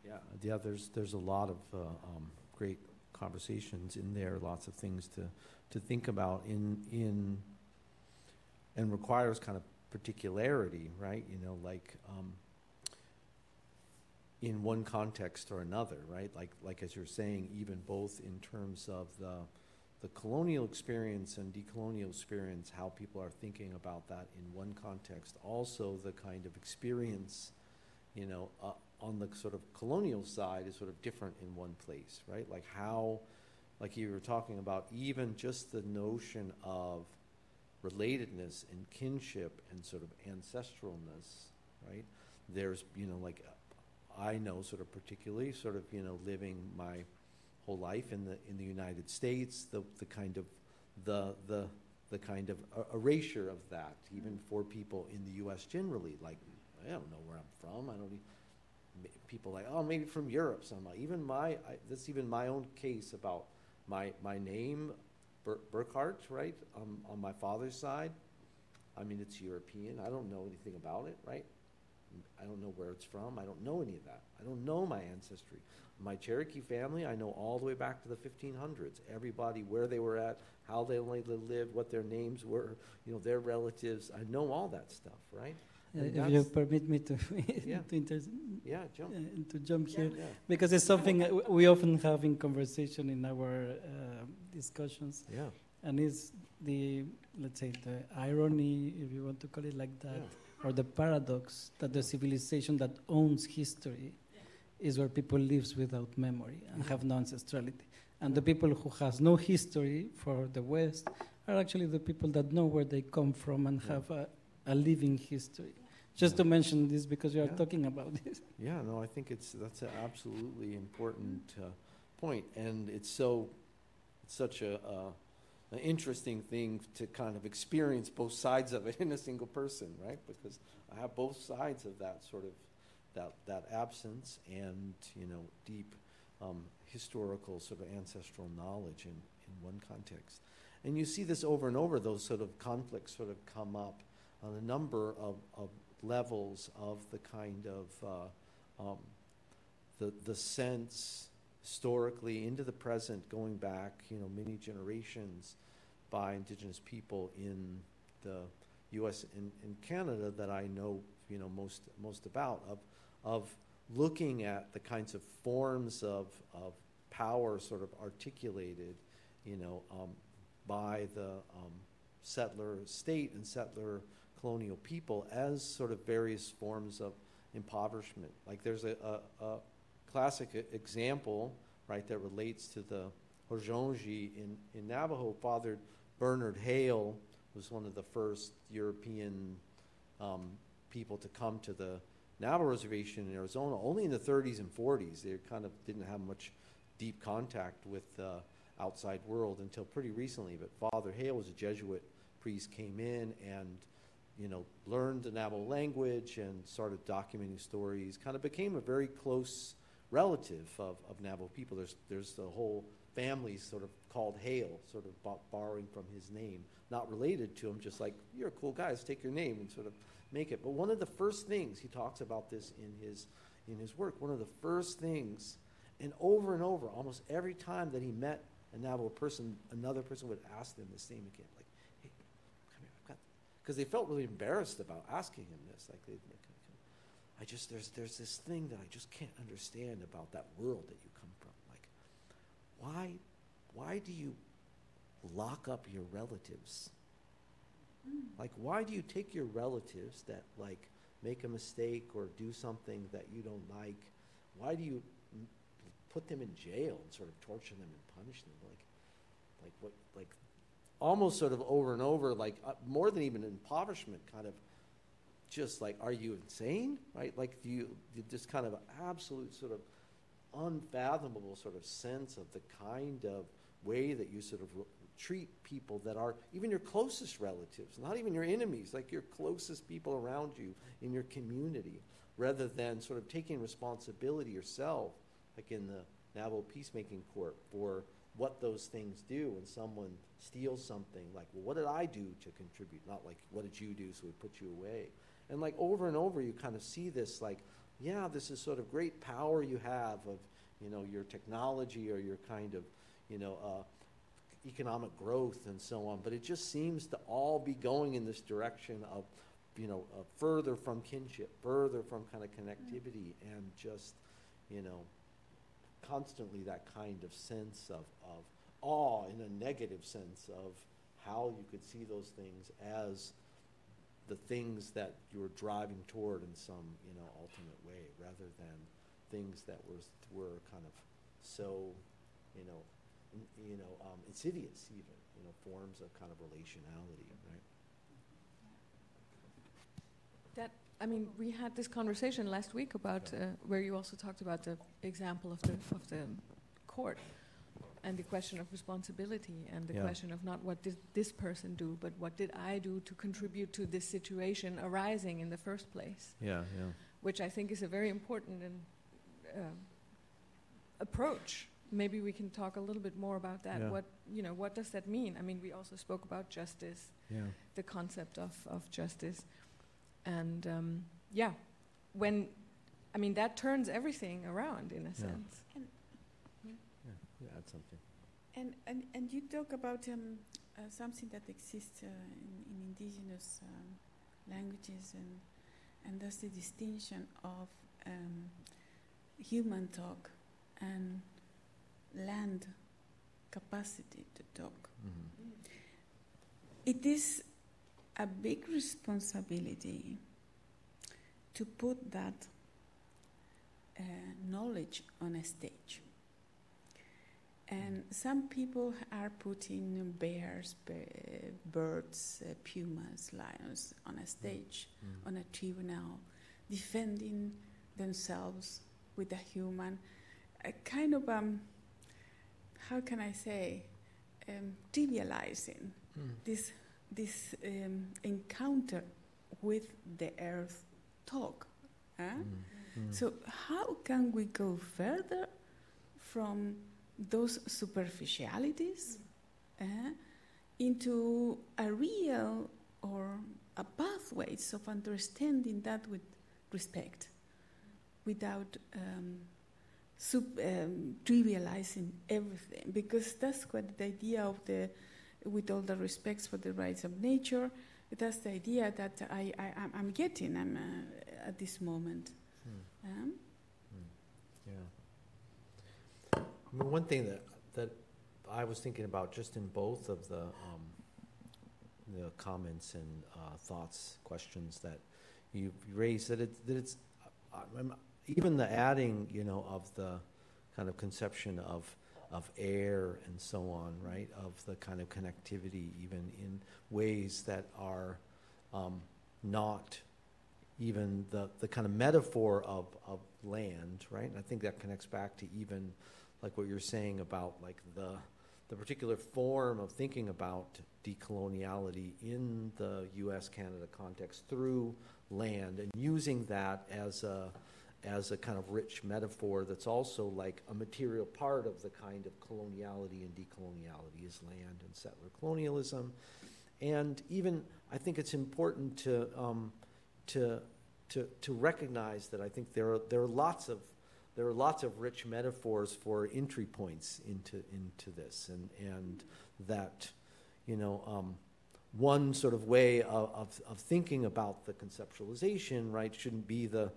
Yeah. There's a lot of great conversations in there, lots of things to think about and requires kind of particularity, right? You know, like in one context or another, right? Like as you're saying, even both in terms of the colonial experience and decolonial experience, how people are thinking about that in one context. Also the kind of experience, you know, on the sort of colonial side is sort of different in one place, right? Like how, like you were talking about, even just the notion of relatedness and kinship and sort of ancestralness, right? There's, you know, like I know sort of particularly sort of, you know, living my whole life in the United States, the kind of erasure of that, even for people in the U.S. generally. Like, I don't know where I'm from. I don't even, people like, oh, maybe from Europe somehow. Even that's even my own case about my name, Burkhart, right? On my father's side, I mean, it's European. I don't know anything about it, right? I don't know where it's from. I don't know any of that. I don't know my ancestry. My Cherokee family, I know all the way back to the 1500s. Everybody, where they were at, how they lived, what their names were, you know, their relatives. I know all that stuff, right? If you permit me to jump here, because it's something we often have in conversation in our discussions. Yeah. And it's let's say the irony, if you want to call it like that, or the paradox that the civilization that owns history is where people live without memory and have no ancestrality. And the people who has no history for the West are actually the people that know where they come from and have a living history. Just to mention this because you are talking about this. Yeah, no, I think that's an absolutely important point, and it's such an interesting thing to kind of experience both sides of it in a single person, right? Because I have both sides of that sort of that absence and deep historical sort of ancestral knowledge in one context, and you see this over and over. Those sort of conflicts sort of come up on a number of levels of the kind of the sense historically into the present, going back many generations by Indigenous people in the U.S. and Canada that I know most about, of looking at the kinds of forms of power sort of articulated by the settler state and settler colonial people as sort of various forms of impoverishment. Like there's a classic example, right, that relates to the Hojonji in Navajo. Father Bernard Hale was one of the first European people to come to the Navajo reservation in Arizona. Only in the 30s and 40s. They kind of didn't have much deep contact with the outside world until pretty recently. But Father Hale was a Jesuit priest, came in and learned the Navajo language and started documenting stories, kind of became a very close relative of Navajo people. There's the whole family sort of called Hale, sort of borrowing from his name, not related to him, just like, you're a cool guy, let's take your name and sort of make it. But one of the first things, he talks about this in his work, one of the first things, and over, almost every time that he met a Navajo person, another person would ask them the same again, like, hey, come here, I've got, because they felt really embarrassed about asking him this, like there's this thing that I just can't understand about that world that you come from. Like, why do you lock up your relatives? Like, why do you take your relatives that like make a mistake or do something that you don't like? Why do you put them in jail and sort of torture them and punish them? Like almost sort of over and over, like more than even impoverishment, kind of just like, are you insane? Right? Like, you this kind of absolute sort of unfathomable sort of sense of the kind of way that you sort of treat people that are even your closest relatives, not even your enemies, like your closest people around you in your community, rather than sort of taking responsibility yourself, like in the Navajo Peacemaking Court, for what those things do when someone steals something. Like, well, what did I do to contribute? Not like, what did you do, so we put you away. And like over and over, you kind of see this, like, yeah, this is sort of great power you have of, your technology or your kind of, economic growth and so on. But it just seems to all be going in this direction of, further from kinship, further from kind of connectivity, and just, constantly that kind of sense of awe in a negative sense of how you could see those things as the things that you were driving toward in some, ultimate way, rather than things that were kind of so, insidious even, forms of kind of relationality, right? We had this conversation last week about where you also talked about the example of the court and the question of responsibility and the question of not what did this person do, but what did I do to contribute to this situation arising in the first place. Yeah. Which I think is a very important approach. Maybe we can talk a little bit more about that. Yeah. What does that mean? We also spoke about justice, the concept of justice. And when that turns everything around in a sense. Add something. And you talk about something that exists in indigenous languages, and that's the distinction of human talk and land capacity to talk. Mm-hmm. It is a big responsibility to put that knowledge on a stage. And some people are putting bears, birds, pumas, lions on a stage, on a tribunal, defending themselves with a human, a kind of, how can I say, trivializing this encounter with the earth talk. So how can we go further from those superficialities into a real or a pathways of understanding that with respect, without trivializing everything? Because that's what the idea of the, with all the respects for the rights of nature, that's the idea that I'm getting at this moment. Yeah. I mean, one thing that I was thinking about just in both of the comments and thoughts, questions that you raised, that it's even the adding, of the kind of conception of air and so on, right? Of the kind of connectivity, even in ways that are not even the kind of metaphor of land, right? And I think that connects back to even like what you're saying about like the particular form of thinking about decoloniality in the U.S.-Canada context through land, and using that as a kind of rich metaphor that's also like a material part of the kind of coloniality and decoloniality is land and settler colonialism. And even I think it's important to recognize that I think there are lots of rich metaphors for entry points into this, and that one sort of way of thinking about the conceptualization, right, shouldn't be the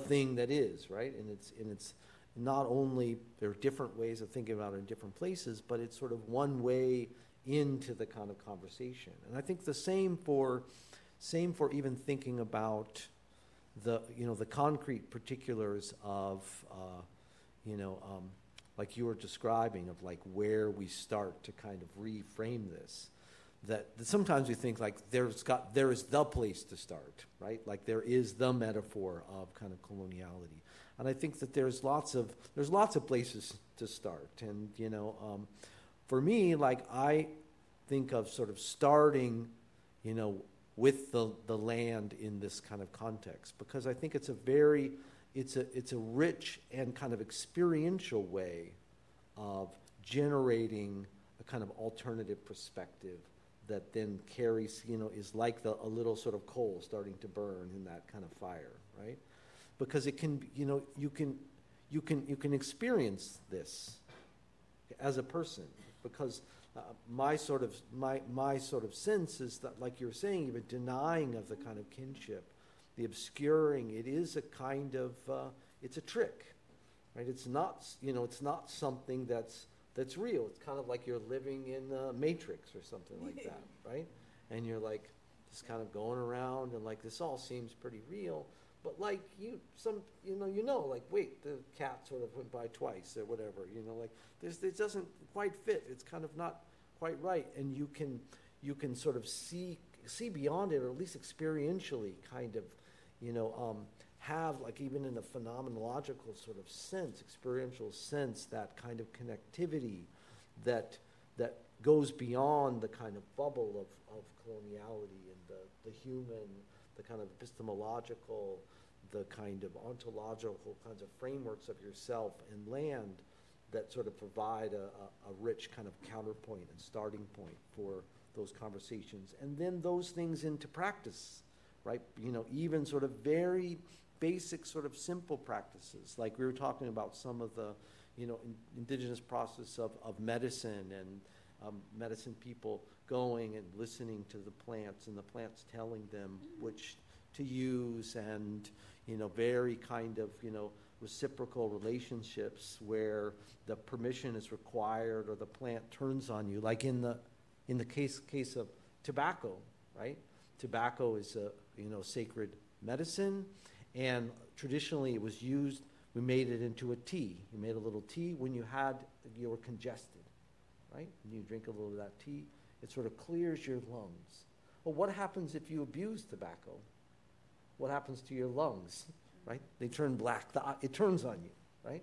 thing that is, right, and it's not only there are different ways of thinking about it in different places, but it's sort of one way into the kind of conversation. And I think the same for even thinking about the concrete particulars of like you were describing, of like where we start to kind of reframe this. That sometimes we think like there is the place to start, right? Like there is the metaphor of kind of coloniality, and I think that there's lots of places to start. And for me, like I think of sort of starting, with the land in this kind of context, because I think it's a rich and kind of experiential way of generating a kind of alternative perspective that then carries, is like a little sort of coal starting to burn in that kind of fire, right? Because it can, you can experience this as a person, because my sort of sense is that, like you're saying, even denying of the kind of kinship, the obscuring, it is a kind of, it's a trick, right? It's not, it's not something that's real. It's kind of like you're living in a matrix or something like that, right? And you're like just kind of going around and like this all seems pretty real, but like like wait, the cat sort of went by twice or whatever, like it doesn't quite fit. It's kind of not quite right, and you can sort of see beyond it, or at least experientially kind of have, like, even in a phenomenological sort of sense, experiential sense, that kind of connectivity that goes beyond the kind of bubble of coloniality and the human, the kind of epistemological, the kind of ontological kinds of frameworks of yourself and land that sort of provide a rich kind of counterpoint and starting point for those conversations. And then those things into practice, right? Even sort of very basic sort of simple practices. Like we were talking about some of the, indigenous process of medicine, and medicine people going and listening to the plants, and the plants telling them which to use, and, very kind of, reciprocal relationships where the permission is required or the plant turns on you. Like in the case of tobacco, right? Tobacco is a, sacred medicine, and traditionally it was used, we made it into a tea. You made a little tea when you had, you're congested, right? And you drink a little of that tea, it sort of clears your lungs. Well, what happens if you abuse tobacco? What happens to your lungs, right? They turn black. It turns on you, right?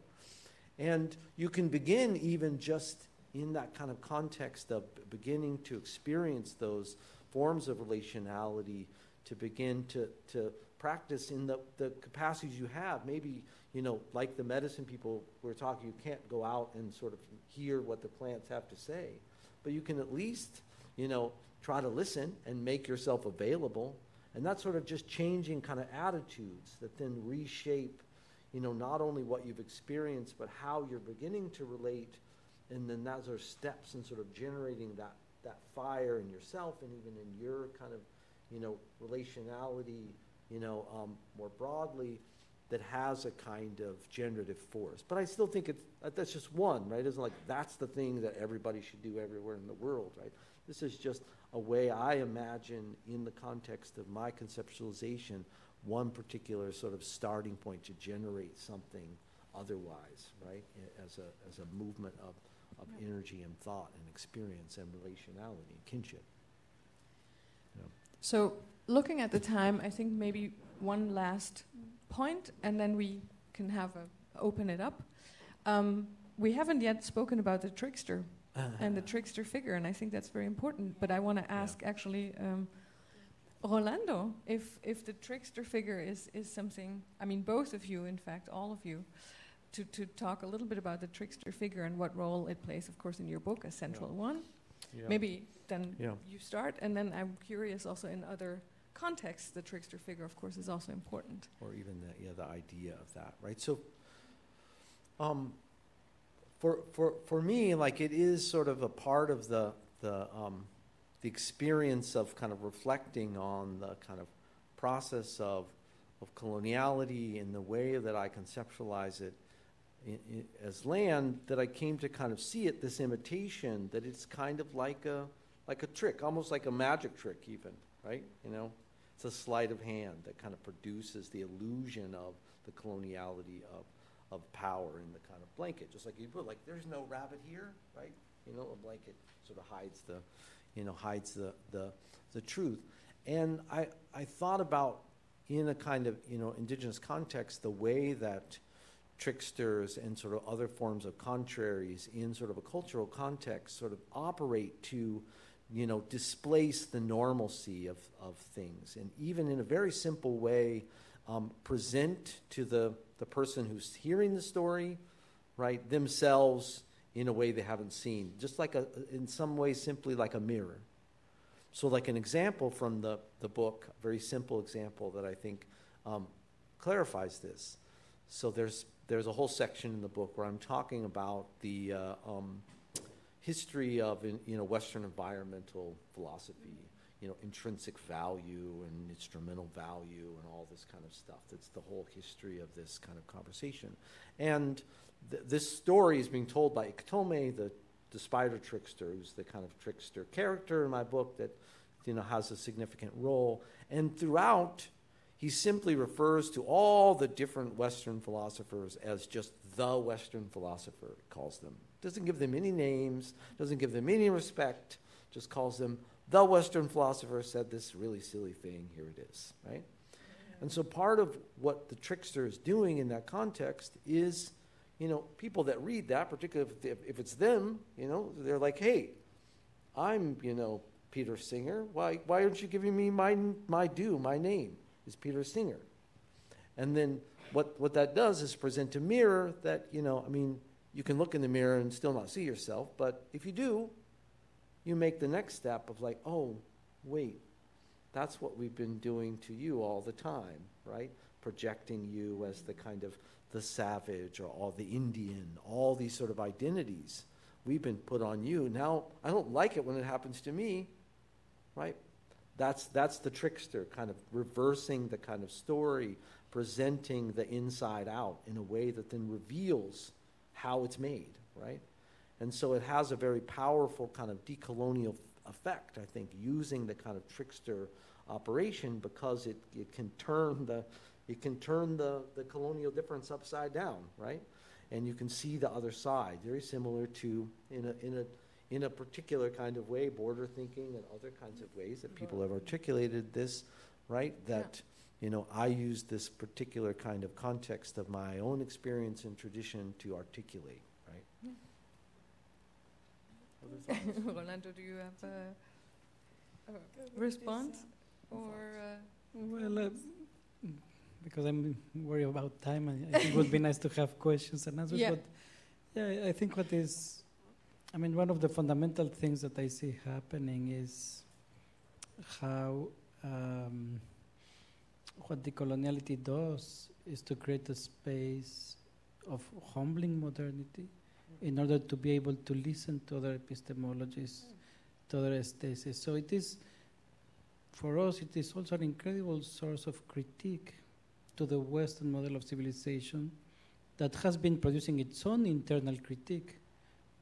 And you can begin even just in that kind of context of beginning to experience those forms of relationality, to begin to practice in the capacities you have. Maybe, like the medicine people were talking, you can't go out and sort of hear what the plants have to say, but you can at least, try to listen and make yourself available. And that's sort of just changing kind of attitudes that then reshape, not only what you've experienced, but how you're beginning to relate. And then those are steps in sort of generating that fire in yourself and even in your kind of, relationality, more broadly, that has a kind of generative force. But I still think that's just one, right? It's like that's the thing that everybody should do everywhere in the world, right? This is just a way I imagine, in the context of my conceptualization, one particular sort of starting point to generate something otherwise, right? As a movement of energy and thought and experience and relationality and kinship. So looking at the time, I think maybe one last point, and then we can open it up. We haven't yet spoken about the trickster and the trickster figure, and I think that's very important. But I want to ask actually Rolando if the trickster figure is something, I mean both of you, in fact, all of you, to talk a little bit about the trickster figure and what role it plays, of course, in your book, a central one. Yeah. Maybe then you start, and then I'm curious also in other contexts, the trickster figure, of course, is also important. Or even the idea of that, right? So for me, like, it is sort of a part of the experience of kind of reflecting on the kind of process of coloniality and the way that I conceptualize it as land, that I came to kind of see it, this imitation, that it's kind of like a trick, almost like a magic trick even, right? It's a sleight of hand that kind of produces the illusion of the coloniality of power in the kind of blanket. Just like you put, like, there's no rabbit here, right? A blanket sort of hides the truth. And I thought about, in a kind of, indigenous context, the way that tricksters and sort of other forms of contraries in sort of a cultural context sort of operate to, displace the normalcy of things. And even in a very simple way, present to the person who's hearing the story, right, themselves in a way they haven't seen. Just like in some ways, simply like a mirror. So like an example from the book, a very simple example that I think clarifies this. So there's a whole section in the book where I'm talking about the history of Western environmental philosophy, intrinsic value and instrumental value and all this kind of stuff. That's the whole history of this kind of conversation. And this story is being told by Iketome, the spider trickster, who's the kind of trickster character in my book that has a significant role. And throughout, he simply refers to all the different Western philosophers as just the Western philosopher, calls them. Doesn't give them any names, doesn't give them any respect, just calls them the Western philosopher said this really silly thing, here it is, right? And so part of what the trickster is doing in that context is, people that read that, particularly if it's them, they're like, hey, I'm, Peter Singer. Why aren't you giving me my due? My name is Peter Singer. And then what that does is present a mirror that, you can look in the mirror and still not see yourself, but if you do, you make the next step of like, oh, wait, that's what we've been doing to you all the time, right? Projecting you as the kind of the savage or all the Indian, all these sort of identities we've been put on you. Now, I don't like it when it happens to me, right? That's the trickster, kind of reversing the kind of story, presenting the inside out in a way that then reveals how it's made, right? And so it has a very powerful kind of decolonial effect, I think, using the kind of trickster operation, because it can turn the colonial difference upside down, right? and you can see the other side. Very similar to, in a particular kind of way, border thinking and other kinds of ways that people have articulated this, right? That, you know, I use this particular kind of context of my own experience and tradition to articulate, right? Yeah. Other thoughts? Rolando, do you have a response? Or Well, because I'm worried about time, I think it would be nice to have questions and answers. Yeah. But yeah, I think one of the fundamental things that I see happening is how what decoloniality does is to create a space of humbling modernity in order to be able to listen to other epistemologies, to other aesthetics. So it is, for us, it is also an incredible source of critique to the Western model of civilization that has been producing its own internal critique,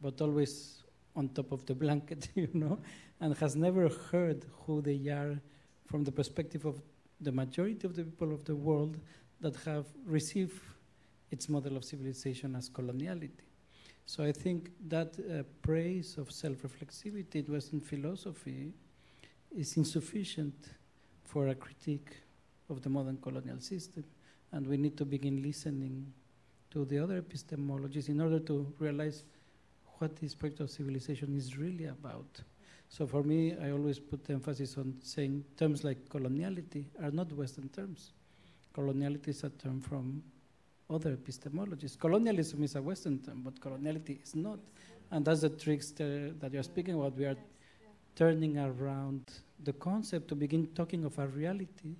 but always on top of the blanket, you know, and has never heard who they are from the perspective of the majority of the people of the world that have received its model of civilization as coloniality. So I think that praise of self-reflexivity in Western philosophy is insufficient for a critique of the modern colonial system, and we need to begin listening to the other epistemologies in order to realize what this project of civilization is really about. So for me, I always put emphasis on saying terms like coloniality are not Western terms. Coloniality is a term from other epistemologies. Colonialism is a Western term, but coloniality is not. And that's the trickster that you're speaking about. We are turning around the concept to begin talking of a reality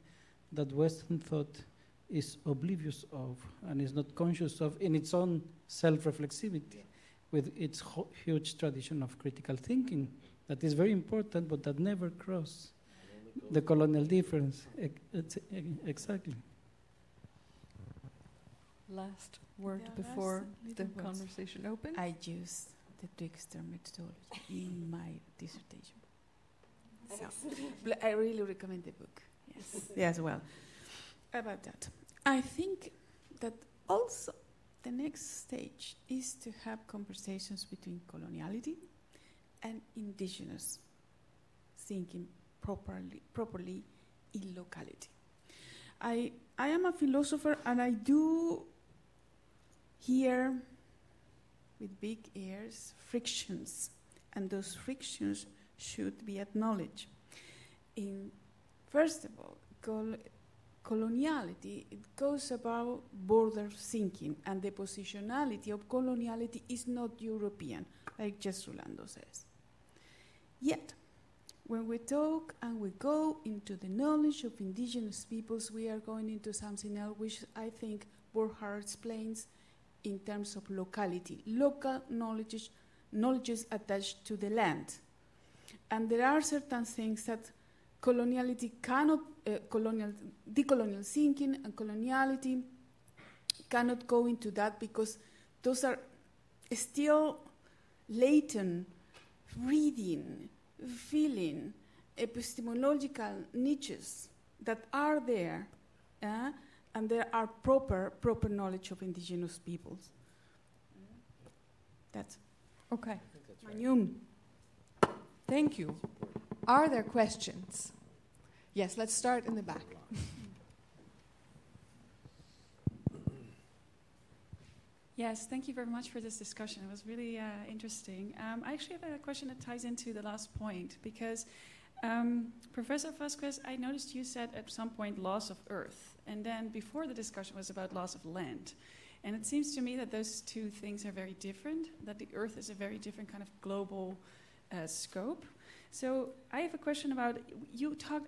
that Western thought is oblivious of and is not conscious of in its own self-reflexivity, with its huge tradition of critical thinking that is very important, but that never crossed the colonial difference. Exactly. last word before the conversation opens? I use the trickster methodology in my dissertation. So, I really recommend the book. Yes, yes, well, about that. I think that also the next stage is to have conversations between coloniality and indigenous thinking properly in locality. I am a philosopher, and I do hear with big ears frictions, and those frictions should be acknowledged. First of all, coloniality, it goes about border thinking, and the positionality of coloniality is not European, like just Rolando says. Yet, when we talk and we go into the knowledge of indigenous peoples, we are going into something else, which I think Burkhart explains in terms of locality, local knowledges attached to the land. And there are certain things that coloniality cannot, decolonial thinking and coloniality cannot go into that, because those are still latent, reading, feeling, epistemological niches that are there, and there are proper knowledge of indigenous peoples. That's okay. Magnum. Thank you. Are there questions? Yes, let's start in the back. Yes, thank you very much for this discussion. It was really interesting. I actually have a question that ties into the last point, because Professor Vázquez, I noticed you said at some point loss of earth, and then before the discussion was about loss of land. And it seems to me that those two things are very different, that the earth is a very different kind of global scope. So I have a question about,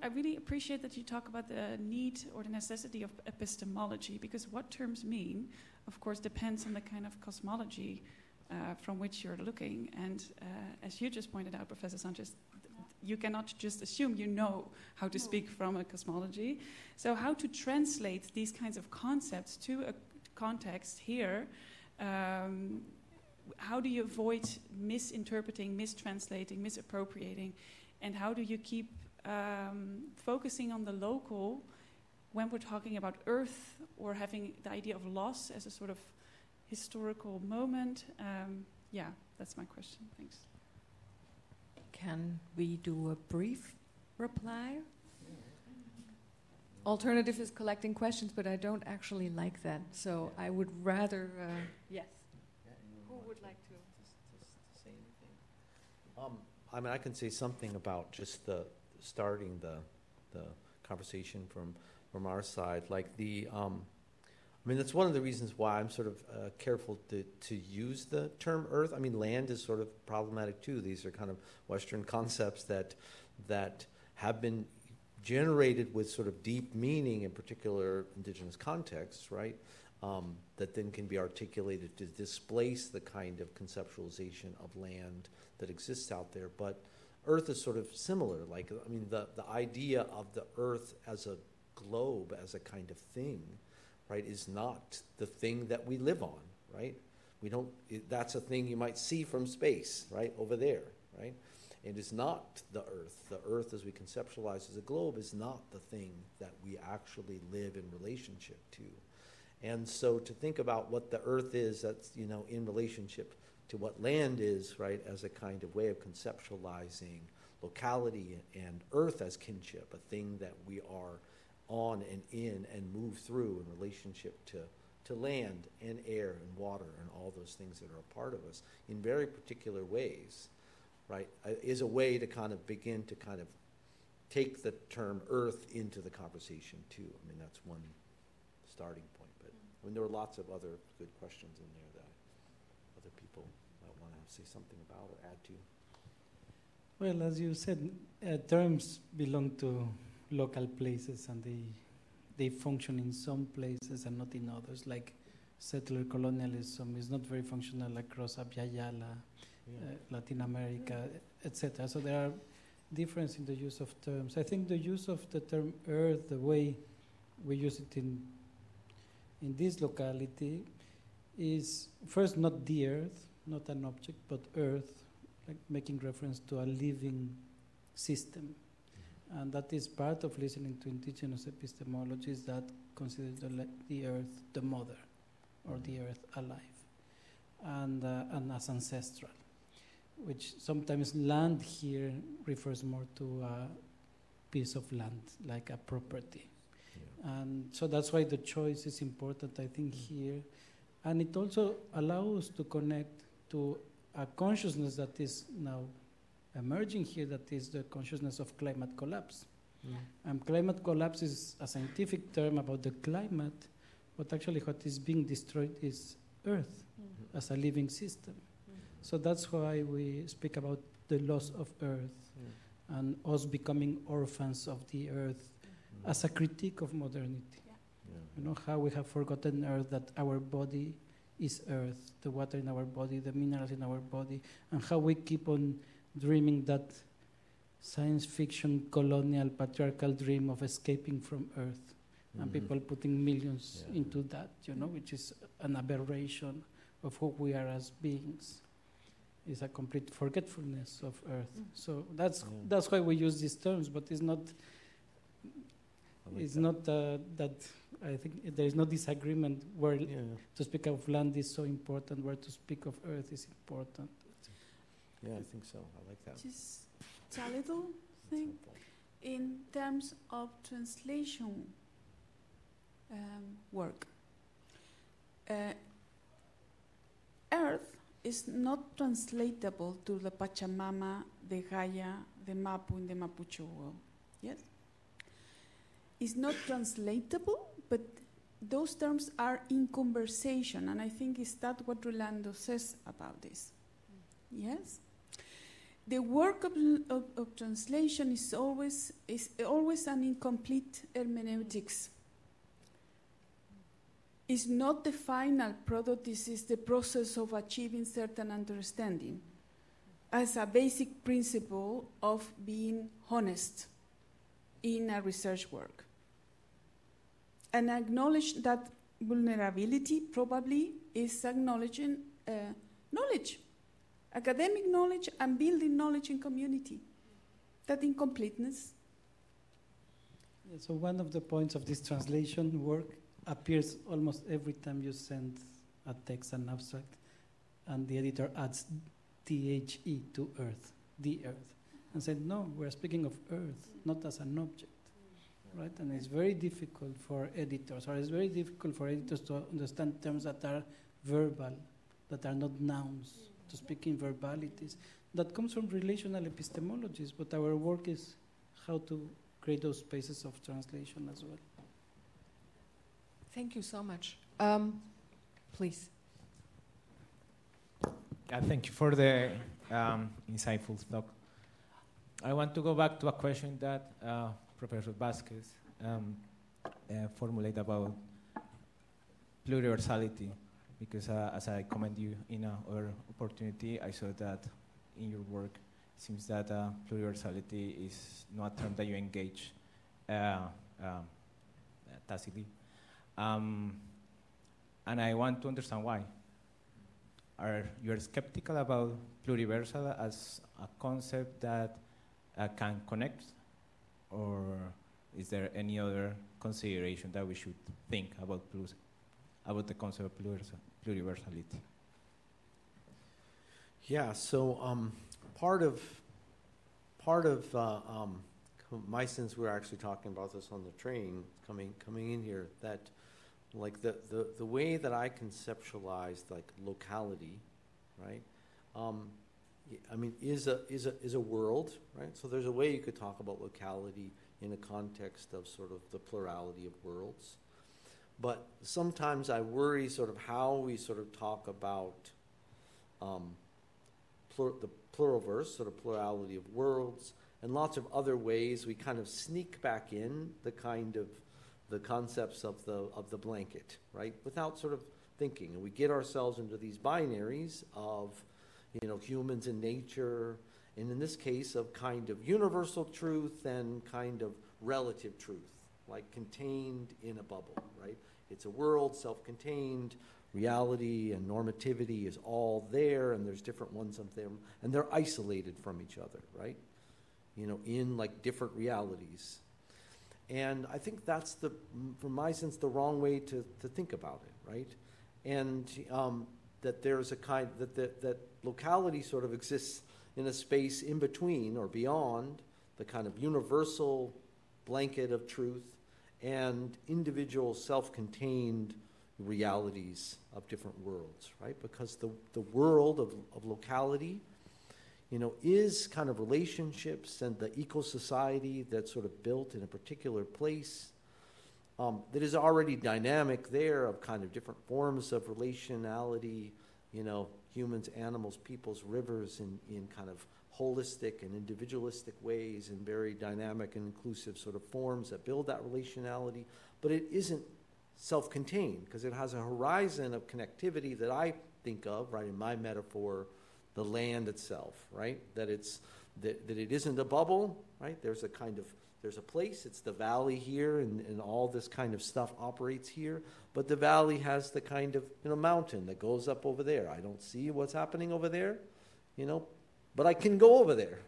I really appreciate that you talk about the need or the necessity of epistemology, because what terms mean, of course, depends on the kind of cosmology from which you're looking. And as you just pointed out, Professor Sánchez, you cannot just assume you know how to speak from a cosmology. So how to translate these kinds of concepts to a context here, how do you avoid misinterpreting, mistranslating, misappropriating, and how do you keep focusing on the local when we're talking about earth, or having the idea of loss as a sort of historical moment? Yeah, that's my question. Thanks. Can we do a brief reply? Alternative is collecting questions, but I don't actually like that. So I would rather, yes. Who would like to say anything? I mean, I can say something about just the starting the conversation from our side. Like I mean, that's one of the reasons why I'm sort of careful to use the term Earth. I mean, land is sort of problematic too. These are kind of Western concepts that have been generated with sort of deep meaning in particular indigenous contexts, right? That then can be articulated to displace the kind of conceptualization of land that exists out there. But Earth is sort of similar. Like, I mean, the idea of the Earth as a globe, as a kind of thing, right, is not the thing that we live on, right? That's a thing you might see from space, right, over there, right? It is not the Earth. The Earth, as we conceptualize as a globe, is not the thing that we actually live in relationship to. And so to think about what the Earth is, that's, you know, in relationship to what land is, right, as a kind of way of conceptualizing locality and Earth as kinship, a thing that we are on and in and move through in relationship to land and air and water and all those things that are a part of us in very particular ways, right, is a way to kind of begin to kind of take the term Earth into the conversation too. I mean, that's one starting point. But I mean, there were lots of other good questions in there that other people might want to say something about or add to. Well, as you said, terms belong to local places, and they function in some places and not in others. Like settler colonialism is not very functional across Abya Yala, Latin America, etc. So there are differences in the use of terms. I think the use of the term Earth, the way we use it in this locality, is first not the Earth, not an object, but Earth, like making reference to a living system. And that is part of listening to indigenous epistemologies that consider the Earth the mother, or the Earth alive, and as ancestral, which sometimes land here refers more to a piece of land, like a property. Yeah. And so that's why the choice is important, I think, here. And it also allows to connect to a consciousness that is now emerging here, that is the consciousness of climate collapse. And climate collapse is a scientific term about the climate, but actually what is being destroyed is Earth as a living system. So that's why we speak about the loss of Earth and us becoming orphans of the Earth as a critique of modernity. You know, how we have forgotten Earth, that our body is Earth, the water in our body, the minerals in our body, and how we keep on dreaming that science fiction, colonial, patriarchal dream of escaping from Earth, and people putting millions into that, you know, which is an aberration of who we are as beings. It's a complete forgetfulness of Earth. So that's why we use these terms, but it's not. It's not that I think there is no disagreement where to speak of land is so important, where to speak of Earth is important. Yeah, I think so. I like that. Just a little thing in terms of translation work. Earth is not translatable to the Pachamama, the Gaia, the Mapu in the Mapuche world. Yes? It's not translatable, but those terms are in conversation, and I think is that what Rolando says about this. Yes? The work of translation is always an incomplete hermeneutics. It's not the final product, this is the process of achieving certain understanding as a basic principle of being honest in a research work. And acknowledge that vulnerability probably is acknowledging knowledge. Academic knowledge and building knowledge in community. That incompleteness. Yeah, so one of the points of this translation work appears almost every time you send a text, an abstract, and the editor adds the to earth, the earth, and said, no, we're speaking of earth, not as an object, right? And it's very difficult for editors, or it's very difficult for editors to understand terms that are verbal, that are not nouns, to speak in verbalities. That comes from relational epistemologies, but our work is how to create those spaces of translation as well. Thank you so much. Please. Thank you for the insightful talk. I want to go back to a question that Professor Vázquez formulated about pluriversality, because as I commented you in our opportunity, I saw that in your work, it seems that pluriversality is not a term that you engage tacitly. And I want to understand why. Are you skeptical about pluriversal as a concept that can connect, or is there any other consideration that we should think about the concept of pluriversality? Yeah. So part of my sense, we were actually talking about this on the train coming in here, that like the way that I conceptualized like locality, right? I mean, is a world, right? So there's a way you could talk about locality in a context of sort of the plurality of worlds. But sometimes I worry sort of how we sort of talk about the pluralverse, sort of plurality of worlds, and lots of other ways we kind of sneak back in the kind of the concepts of the blanket, right? Without sort of thinking, and we get ourselves into these binaries of, you know, humans and nature, and in this case of kind of universal truth and kind of relative truth, like contained in a bubble, right? It's a world, self-contained, reality and normativity is all there, and there's different ones of them, and they're isolated from each other, right? You know, in like different realities. And I think that's from my sense, the wrong way to think about it, right? And that there's a kind, that locality sort of exists in a space in between or beyond the kind of universal blanket of truth and individual self-contained realities of different worlds, right? Because the world of locality, you know, is kind of relationships and the eco-society that's sort of built in a particular place that is already dynamic there of kind of different forms of relationality, you know, humans, animals, peoples, rivers in kind of holistic and individualistic ways in very dynamic and inclusive sort of forms that build that relationality. But it isn't self-contained because it has a horizon of connectivity that I think of, right, in my metaphor, the land itself, right? That it isn't a bubble, right? There's a place, it's the valley here, and all this kind of stuff operates here. But the valley has the kind of, you know, mountain that goes up over there. I don't see what's happening over there, you know, but I can go over there,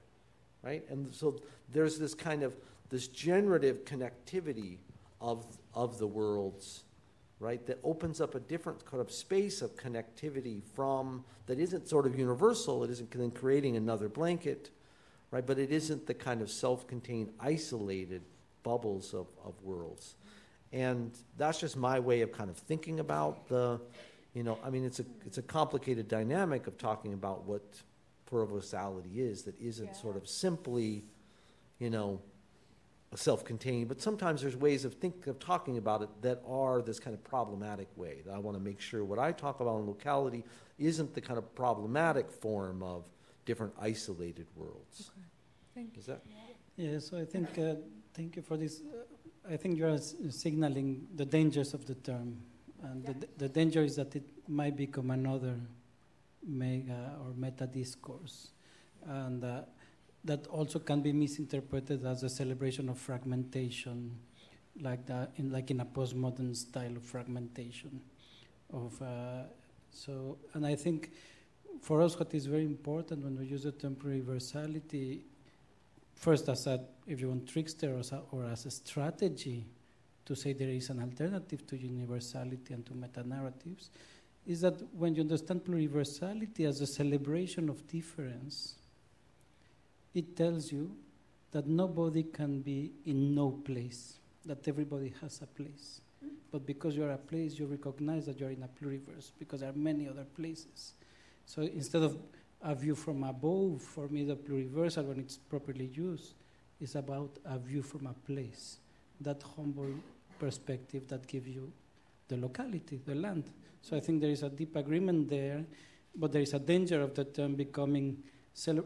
right? And so there's this kind of, this generative connectivity of the worlds, right, that opens up a different kind of space of connectivity from, that isn't sort of universal, it isn't then creating another blanket, right, but it isn't the kind of self-contained, isolated bubbles of worlds. And that's just my way of kind of thinking about the, you know, I mean, it's a complicated dynamic of talking about what pluriversality is that isn't sort of simply, you know, self-contained, but sometimes there's ways of talking about it that are this kind of problematic way. That I want to make sure what I talk about in locality isn't the kind of problematic form of different isolated worlds. Okay. Thank you. Is that? Yeah, so I think, thank you for this. I think you're signaling the dangers of the term. And the danger is that it might become another mega or meta discourse. And that also can be misinterpreted as a celebration of fragmentation, like in a postmodern style of fragmentation. And I think for us, what is very important when we use the term pluriversality, first as a, if you want, trickster or as a strategy to say there is an alternative to universality and to meta-narratives, is that when you understand pluriversality as a celebration of difference, it tells you that nobody can be in no place, that everybody has a place. But because you're a place, you recognize that you're in a pluriverse, because there are many other places. So instead of a view from above, for me the pluriversal, when it's properly used, is about a view from a place, that humble perspective that gives you the locality, the land. So I think there is a deep agreement there, but there is a danger of the term becoming,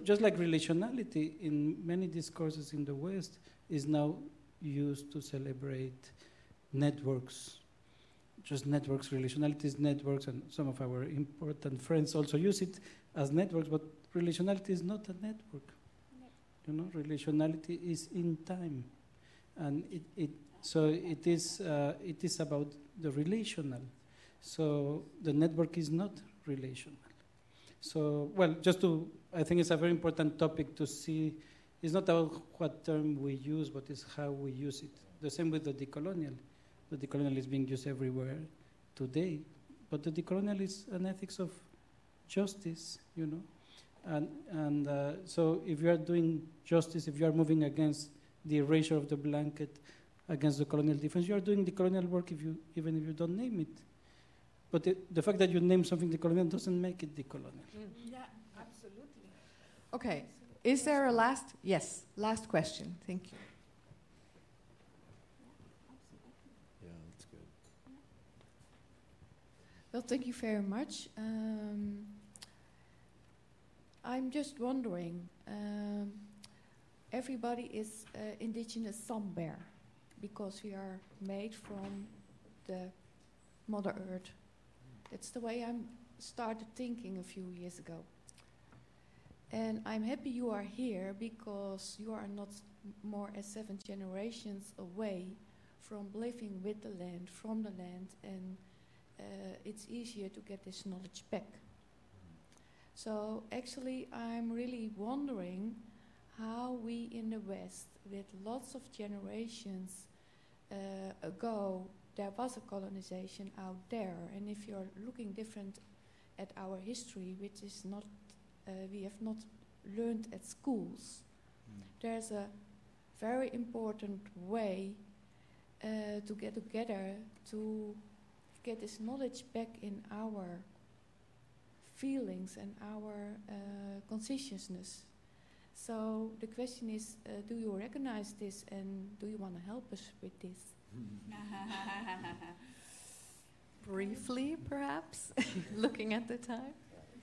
just like relationality in many discourses in the West is now used to celebrate networks, just networks, relationality is networks, and some of our important friends also use it as networks, but relationality is not a network. You know, relationality is in time, and it is about the relational. So the network is not relational. So, well, I think it's a very important topic to see. It's not about what term we use, but it's how we use it. The same with the decolonial. The decolonial is being used everywhere today, but the decolonial is an ethics of justice, you know. And so if you are doing justice, if you are moving against the erasure of the blanket, against the colonial difference, you are doing decolonial work even if you don't name it. But the fact that you name something decolonial doesn't make it decolonial. Yeah, absolutely. Okay, is there a last question? Thank you. Yeah, that's good. Well, thank you very much. I'm just wondering, everybody is indigenous somewhere because we are made from the Mother Earth. That's the way I started thinking a few years ago. And I'm happy you are here because you are not more as 7 generations away from living with the land, from the land, and it's easier to get this knowledge back. So actually I'm really wondering how we in the West, with lots of generations ago, there was a colonization out there, and if you're looking different at our history, which is not, we have not learned at schools, there's a very important way to get together to get this knowledge back in our feelings and our consciousness. So the question is, do you recognize this, and do you want to help us with this? Briefly, perhaps, looking at the time,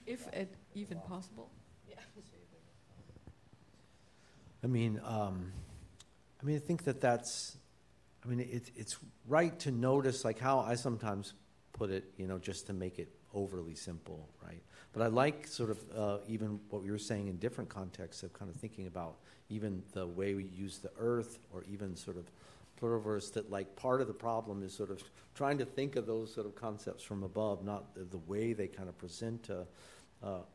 if it even possible. Yeah. I think that's. It's right to notice, like how I sometimes put it, just to make it overly simple, right? But I like sort of even what we were saying in different contexts of kind of thinking about even the way we use the earth, or even sort of pluriverse, that like part of the problem is sort of trying to think of those sort of concepts from above, not the way they kind of present a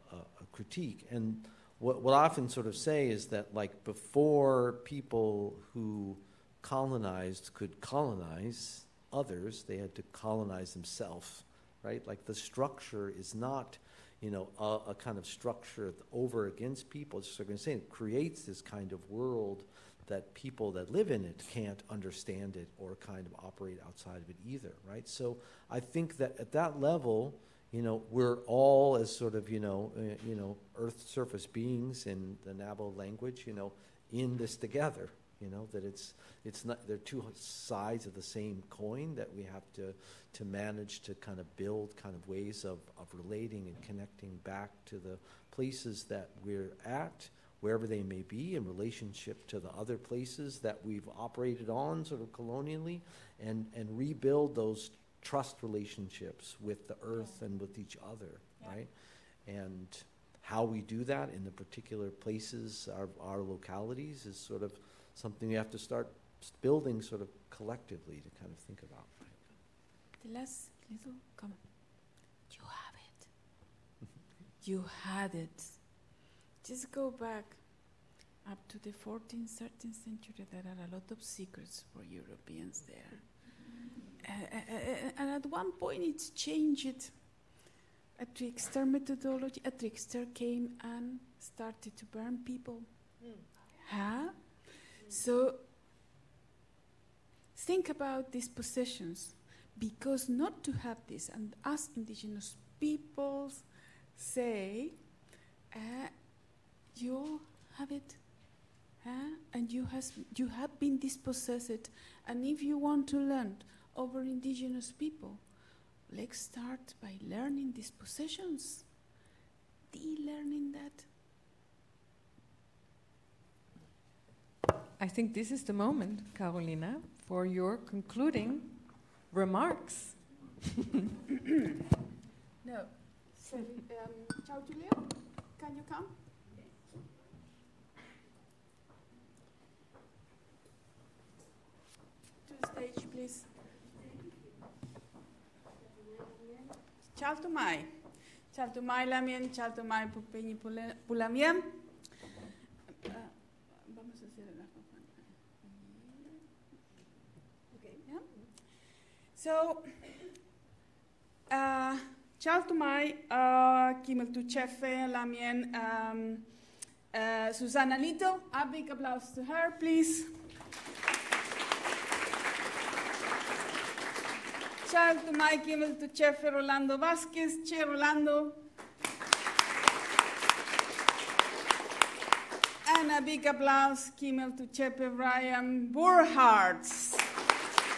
critique. And what I often sort of say is that, like, before people who colonized could colonize others, they had to colonize themselves, right? Like, the structure is not, a kind of structure over against people. It's sort of saying it creates this kind of world that people that live in it can't understand it or kind of operate outside of it either, right? So I think that at that level, we're all as sort of, earth surface beings in the Navajo language, in this together, that it's not, they're two sides of the same coin that we have to manage to kind of build kind of ways of relating and connecting back to the places that we're at, wherever they may be, in relationship to the other places that we've operated on sort of colonially, and rebuild those trust relationships with the earth and with each other, right? And how we do that in the particular places, our localities, is sort of something we have to start building sort of collectively to kind of think about. Right? The last little comment. You have it. You had it. Just go back up to the 14th, 13th century. There are a lot of secrets for Europeans there. And at one point it's changed. a trickster methodology. A trickster came and started to burn people. Huh? So think about these possessions, because not to have this, and us indigenous peoples say, you have it, and you have been dispossessed, and if you want to learn over indigenous people, let's start by learning these possessions, de-learning that. I think this is the moment, Carolina, for your concluding remarks. No. So, ciao, Giulio. Can you come? To the stage, please. Chaltumai. Chaltumai lamien, chaltumai pupeni pulamien. Vamos a hacer la okay, yeah. So, chaltumai kimel tu chefe lamien Susana Lito. A big applause to her, please. Chaltumai kimel tu chefe Rolando Vázquez. Che Rolando. And a big applause, Kimmel to Chepe Brian Burkhart,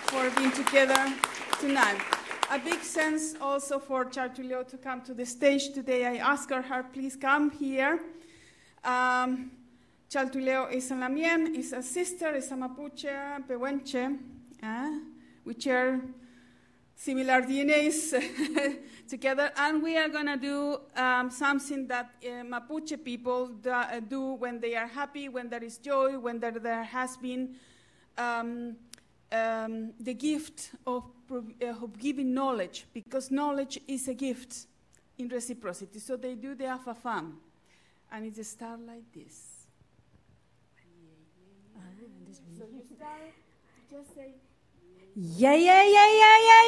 for being together tonight. A big sense also for Chartulio to come to the stage today. I asked her, please come here. Chartulio is a Lamien, is a sister, is a Mapuche, Pehuenche. We share similar DNAs together, and we are going to do something that Mapuche people do when they are happy, when there is joy, when there has been the gift of giving knowledge, because knowledge is a gift in reciprocity. So they do the afafam, and it starts like this. So you start, just say, yeah, yeah, yeah, yeah, yeah,